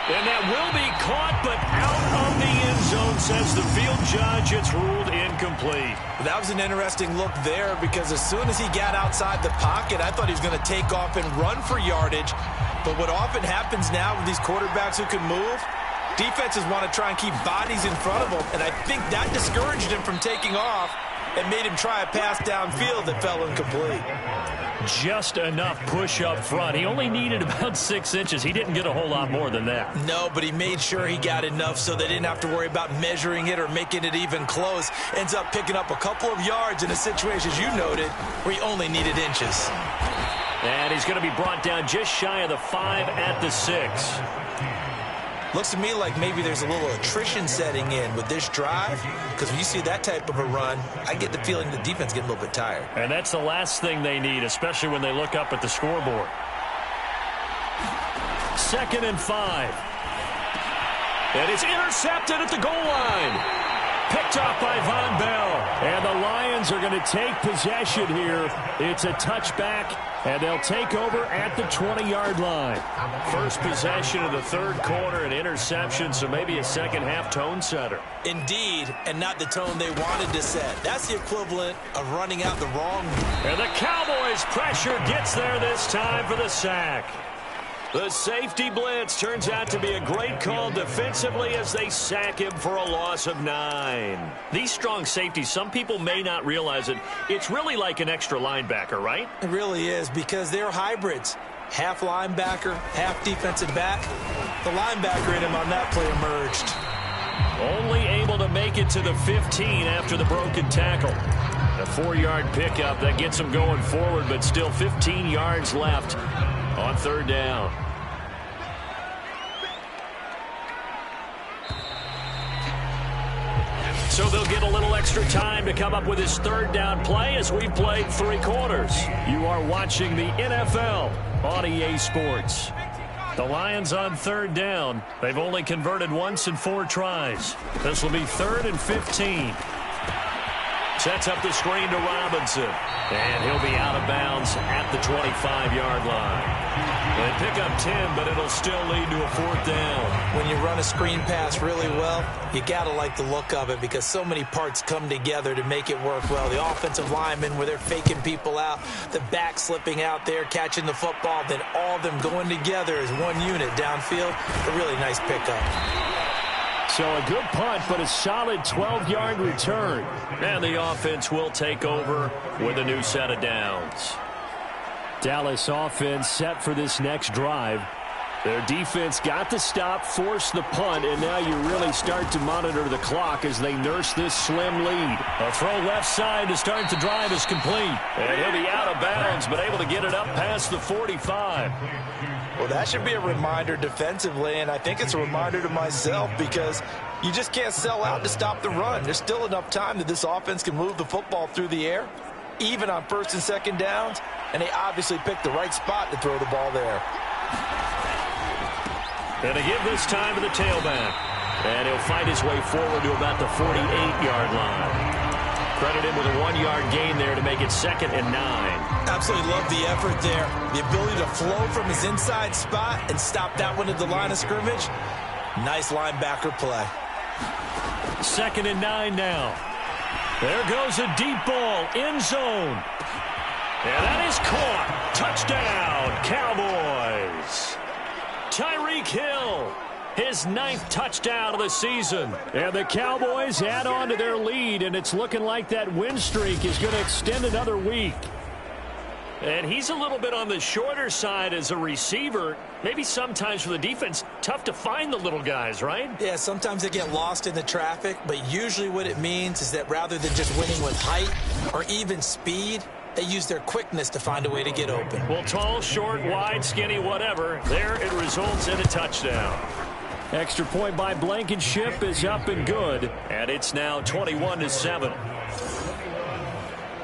Speaker 2: And that will be caught, but out of the end zone, says the field judge. It's ruled incomplete.
Speaker 3: That was an interesting look there because as soon as he got outside the pocket, I thought he was going to take off and run for yardage. But what often happens now with these quarterbacks who can move, defenses want to try and keep bodies in front of them, and I think that discouraged him from taking off and made him try a pass downfield that fell incomplete.
Speaker 2: Just enough push up front. He only needed about 6 inches. He didn't get a whole lot more than that.
Speaker 3: No, but he made sure he got enough so they didn't have to worry about measuring it or making it even close. Ends up picking up a couple of yards in a situation, as you noted, where he only needed inches.
Speaker 2: And he's going to be brought down just shy of the 5 at the 6.
Speaker 3: Looks to me like maybe there's a little attrition setting in with this drive, because when you see that type of a run, I get the feeling the defense getting a little bit tired.
Speaker 2: And that's the last thing they need, especially when they look up at the scoreboard. 2nd and 5. And it's intercepted at the goal line. Picked off by Von Bell. And the Lions are going to take possession here. It's a touchback, and they'll take over at the 20-yard line. First possession of the third quarter, an interception, so maybe a second-half tone setter.
Speaker 3: Indeed, and not the tone they wanted to set. That's the equivalent of running out the wrong.
Speaker 2: And the Cowboys' pressure gets there this time for the sack. The safety blitz turns out to be a great call defensively as they sack him for a loss of 9. These strong safeties, some people may not realize it. It's really like an extra linebacker, right?
Speaker 3: It really is, because they're hybrids. Half linebacker, half defensive back. The linebacker in him on that play emerged.
Speaker 2: Only able to make it to the 15 after the broken tackle. A 4-yard pickup that gets him going forward, but still 15 yards left on third down. So they'll get a little extra time to come up with his third down play as we've played 3 quarters. You are watching the NFL on EA Sports. The Lions on third down. They've only converted once in 4 tries. This will be 3rd and 15. Sets up the screen to Robinson. And he'll be out of bounds at the 25-yard line. They pick up 10, but it'll still lead to a 4th down.
Speaker 3: When you run a screen pass really well, you got to like the look of it because so many parts come together to make it work well. The offensive linemen where they're faking people out, the back slipping out there, catching the football, then all of them going together as one unit downfield. A really nice pickup.
Speaker 2: So a good punt, but a solid 12-yard return. And the offense will take over with a new set of downs. Dallas offense set for this next drive. Their defense got the stop, forced the punt, and now you really start to monitor the clock as they nurse this slim lead. A throw left side to start the drive is complete. And he'll be out of bounds, but able to get it up past the 45.
Speaker 3: Well, that should be a reminder defensively, and I think it's a reminder to myself because you just can't sell out to stop the run. There's still enough time that this offense can move the football through the air, even on 1st and 2nd downs, and they obviously picked the right spot to throw the ball there.
Speaker 2: And to give this time to the tailback. And he'll fight his way forward to about the 48-yard line. Credit him with a 1-yard gain there to make it 2nd and 9.
Speaker 3: Absolutely love the effort there. The ability to flow from his inside spot and stop that one at the line of scrimmage. Nice linebacker play.
Speaker 2: 2nd and 9 now. There goes a deep ball, end zone. And that is caught. Touchdown, Cowboys. Tyreek Hill, his 9th touchdown of the season. And the Cowboys add on to their lead, and it's looking like that win streak is going to extend another week. And he's a little bit on the shorter side as a receiver. Maybe sometimes for the defense, tough to find the little guys, right?
Speaker 3: Yeah, sometimes they get lost in the traffic, but usually what it means is that rather than just winning with height or even speed, they use their quickness to find a way to get open.
Speaker 2: Well, tall, short, wide, skinny, whatever, there it results in a touchdown. Extra point by Blankenship is up and good, and it's now 21-7.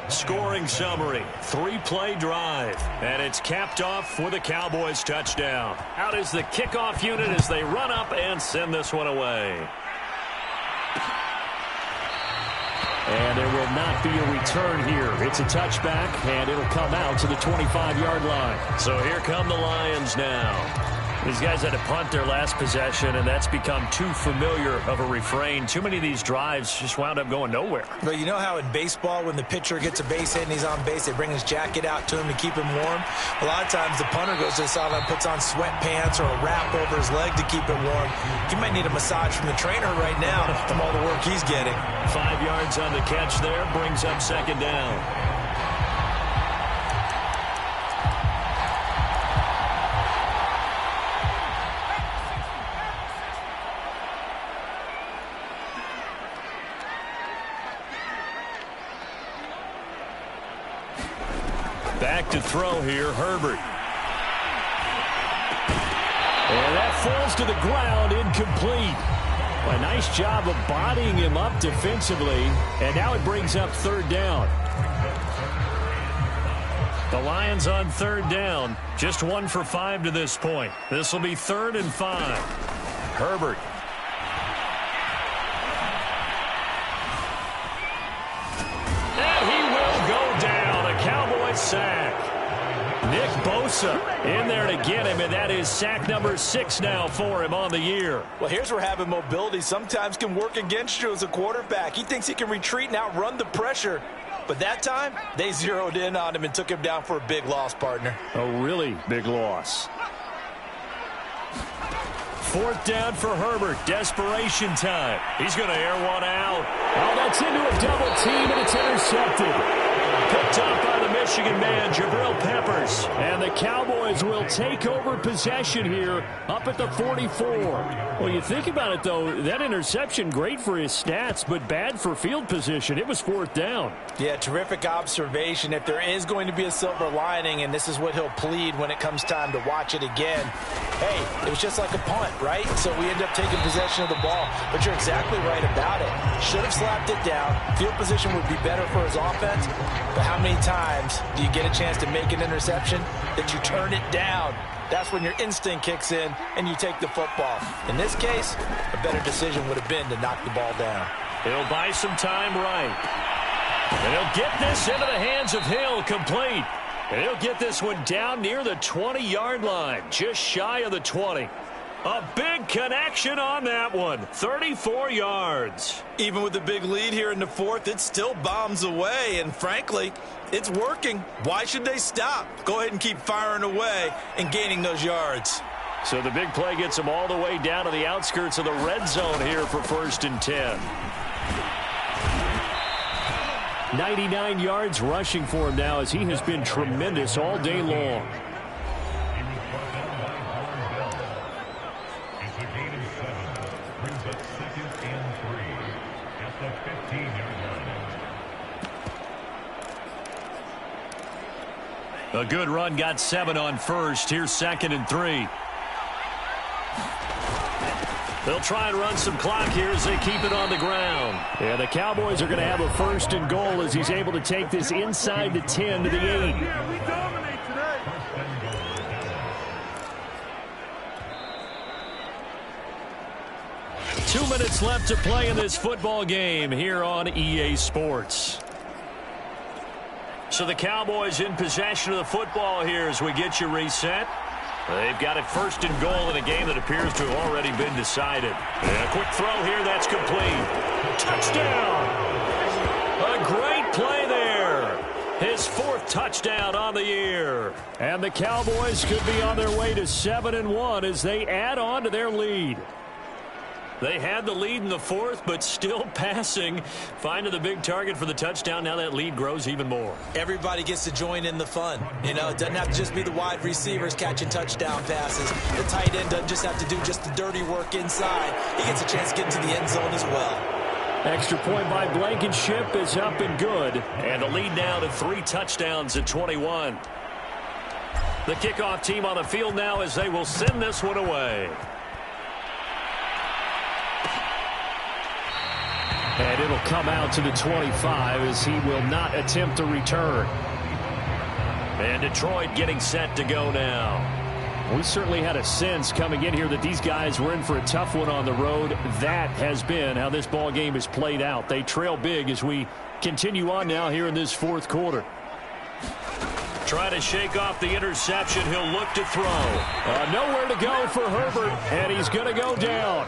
Speaker 2: Scoring summary, 3-play drive, and it's capped off with a Cowboys touchdown. Out is the kickoff unit as they run up and send this one away. And there will not be a return here. It's a touchback, and it'll come out to the 25-yard line. So here come the Lions now. These guys had to punt their last possession, and that's become too familiar of a refrain. Too many of these drives just wound up going nowhere.
Speaker 3: But you know how in baseball, when the pitcher gets a base hit and he's on base, they bring his jacket out to him to keep him warm? A lot of times the punter goes to the sideline, puts on sweatpants or a wrap over his leg to keep it warm. He might need a massage from the trainer right now from all the work he's getting.
Speaker 2: 5 yards on the catch there, brings up 2nd down. Back to throw here, Herbert. And that falls to the ground, incomplete. A nice job of bodying him up defensively, and now it brings up 3rd down. The Lions on 3rd down, just 1 for 5 to this point. This will be 3rd and 5. Herbert. Bosa in there to get him, and that is sack number 6 now for him on the year.
Speaker 3: Well, here's where having mobility sometimes can work against you as a quarterback. He thinks he can retreat and outrun the pressure. But that time, they zeroed in on him and took him down for a big loss, partner.
Speaker 2: A really big loss. 4th down for Herbert. Desperation time. He's going to air one out.
Speaker 4: Oh, that's into a double team, and it's intercepted.
Speaker 2: Picked up by the Michigan man, Jabril Peppers.
Speaker 4: And the Cowboys will take over possession here up at the 44. Well, you think about it, though, that interception, great for his stats, but bad for field position. It was 4th down.
Speaker 3: Yeah, terrific observation. If there is going to be a silver lining, and this is what he'll plead when it comes time to watch it again, hey, it was just like a punt, right? So we end up taking possession of the ball. But you're exactly right about it. Should have slapped it down. Field position would be better for his offense. But how many times do you get a chance to make an interception that you turn it down? That's when your instinct kicks in and you take the football. In this case, a better decision would have been to knock the ball down.
Speaker 2: He'll buy some time right. And he'll get this into the hands of Hill, complete. And he'll get this one down near the 20-yard line, just shy of the 20. A big connection on that one, 34 yards.
Speaker 3: Even with the big lead here in the 4th, it still bombs away, and frankly, it's working. Why should they stop? Go ahead and keep firing away and gaining those yards.
Speaker 2: So the big play gets them all the way down to the outskirts of the red zone here for 1st and 10.
Speaker 4: 99 yards rushing for him now as he has been tremendous all day long.
Speaker 2: A good run, got 7 on 1st. Here's 2nd and 3. They'll try and run some clock here as they keep it on the ground.
Speaker 4: Yeah, the Cowboys are going to have a 1st and goal as he's able to take this inside the 10 to the 8.
Speaker 5: Yeah, we dominate today.
Speaker 2: 2 minutes left to play in this football game here on EA Sports. So the Cowboys in possession of the football here as we get you reset. They've got it 1st and goal in a game that appears to have already been decided. And a quick throw here, that's complete. Touchdown! A great play there. His 4th touchdown on the year.
Speaker 4: And the Cowboys could be on their way to 7-1 as they add on to their lead.
Speaker 2: They had the lead in the 4th, but still passing. Finding the big target for the touchdown. Now that lead grows even more.
Speaker 3: Everybody gets to join in the fun. You know, it doesn't have to just be the wide receivers catching touchdown passes. The tight end doesn't just have to do just the dirty work inside. He gets a chance to get into the end zone as well.
Speaker 4: Extra point by Blankenship is up and good.
Speaker 2: And the lead now to 3 touchdowns at 21. The kickoff team on the field now as they will send this one away.
Speaker 4: And it'll come out to the 25 as he will not attempt to return.
Speaker 2: And Detroit getting set to go now.
Speaker 4: We certainly had a sense coming in here that these guys were in for a tough one on the road. That has been how this ball game has played out. They trail big as we continue on now here in this 4th quarter.
Speaker 2: Trying to shake off the interception. He'll look to throw.
Speaker 4: Nowhere to go for Herbert, and he's going to go down.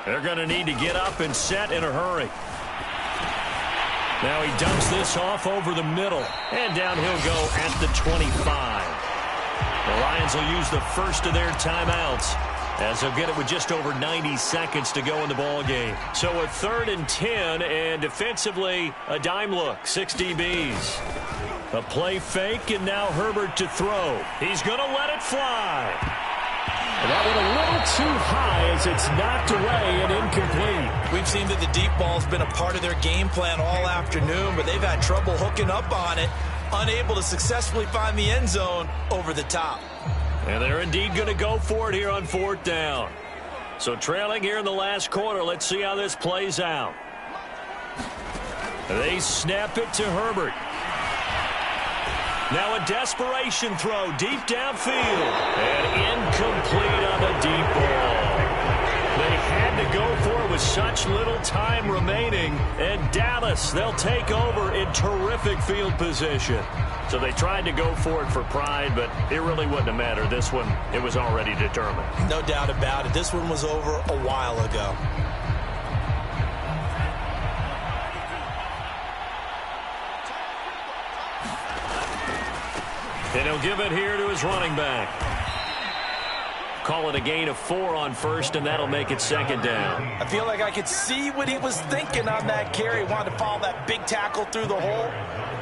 Speaker 2: They're going to need to get up and set in a hurry. Now he dumps this off over the middle. And down he'll go at the 25. The Lions will use the first of their timeouts as they'll get it with just over 90 seconds to go in the ball game. So a 3rd and 10, and defensively a dime look, 6 DBs. A play fake, and now Herbert to throw. He's going to let it fly.
Speaker 4: And that one a little too high as it's knocked away and incomplete.
Speaker 3: We've seen that the deep ball's been a part of their game plan all afternoon, but they've had trouble hooking up on it, unable to successfully find the end zone over the top.
Speaker 2: And they're indeed going to go for it here on 4th down. So trailing here in the last quarter, let's see how this plays out. They snap it to Herbert. Now a desperation throw deep downfield. And incomplete on the deep ball. They had to go for it with such little time remaining. And Dallas, they'll take over in terrific field position. So they tried to go for it for pride, but it really wouldn't have mattered. This one, it was already determined.
Speaker 3: No doubt about it. This one was over a while ago.
Speaker 2: And he'll give it here to his running back. Call it a gain of 4 on first, and that'll make it second down.
Speaker 3: I feel like I could see what he was thinking on that carry. Wanted to follow that big tackle through the hole.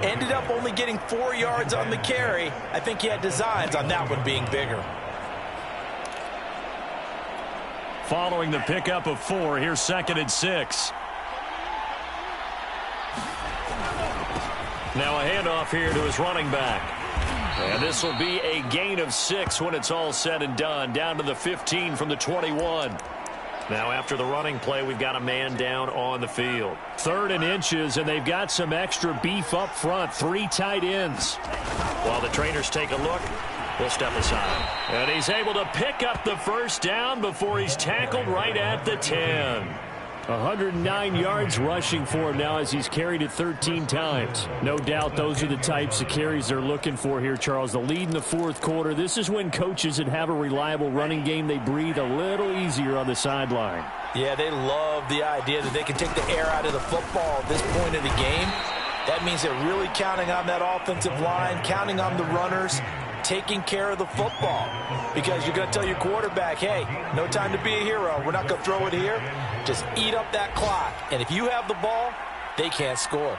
Speaker 3: Ended up only getting 4 yards on the carry. I think he had designs on that one being bigger.
Speaker 2: Following the pickup of 4, here's second and 6. Now a handoff here to his running back. And this will be a gain of 6 when it's all said and done. Down to the 15 from the 21. Now after the running play, we've got a man down on the field. 3rd and inches, and they've got some extra beef up front. 3 tight ends. While the trainers take a look, we'll step aside. And he's able to pick up the first down before he's tackled right at the 10.
Speaker 4: 109 yards rushing for him now as he's carried it 13 times. No doubt those are the types of carries they're looking for here, Charles. The lead in the 4th quarter. This is when coaches that have a reliable running game, they breathe a little easier on the sideline.
Speaker 3: Yeah, they love the idea that they can take the air out of the football at this point of the game. That means they're really counting on that offensive line, counting on the runners, taking care of the football. Because you're going to tell your quarterback, hey, no time to be a hero. We're not going to throw it here. Just eat up that clock. And if you have the ball, they can't score.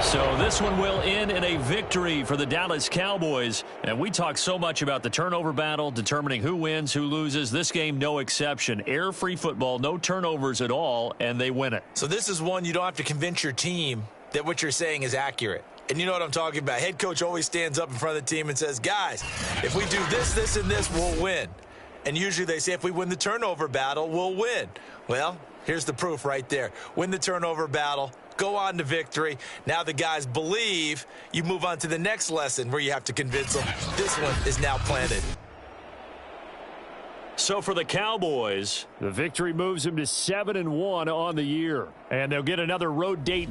Speaker 2: So this one will end in a victory for the Dallas Cowboys. And we talk so much about the turnover battle, determining who wins, who loses. This game, no exception. Air-free football, no turnovers at all, and they win it.
Speaker 3: So this is one you don't have to convince your team that what you're saying is accurate. And you know what I'm talking about. Head coach always stands up in front of the team and says, guys, if we do this, this, and this, we'll win. And usually they say if we win the turnover battle, we'll win. Well, here's the proof right there. Win the turnover battle, go on to victory. Now the guys believe. You move on to the next lesson where you have to convince them. This one is now planted.
Speaker 2: So for the Cowboys,
Speaker 4: the victory moves them to 7-1 on the year. And they'll get another road date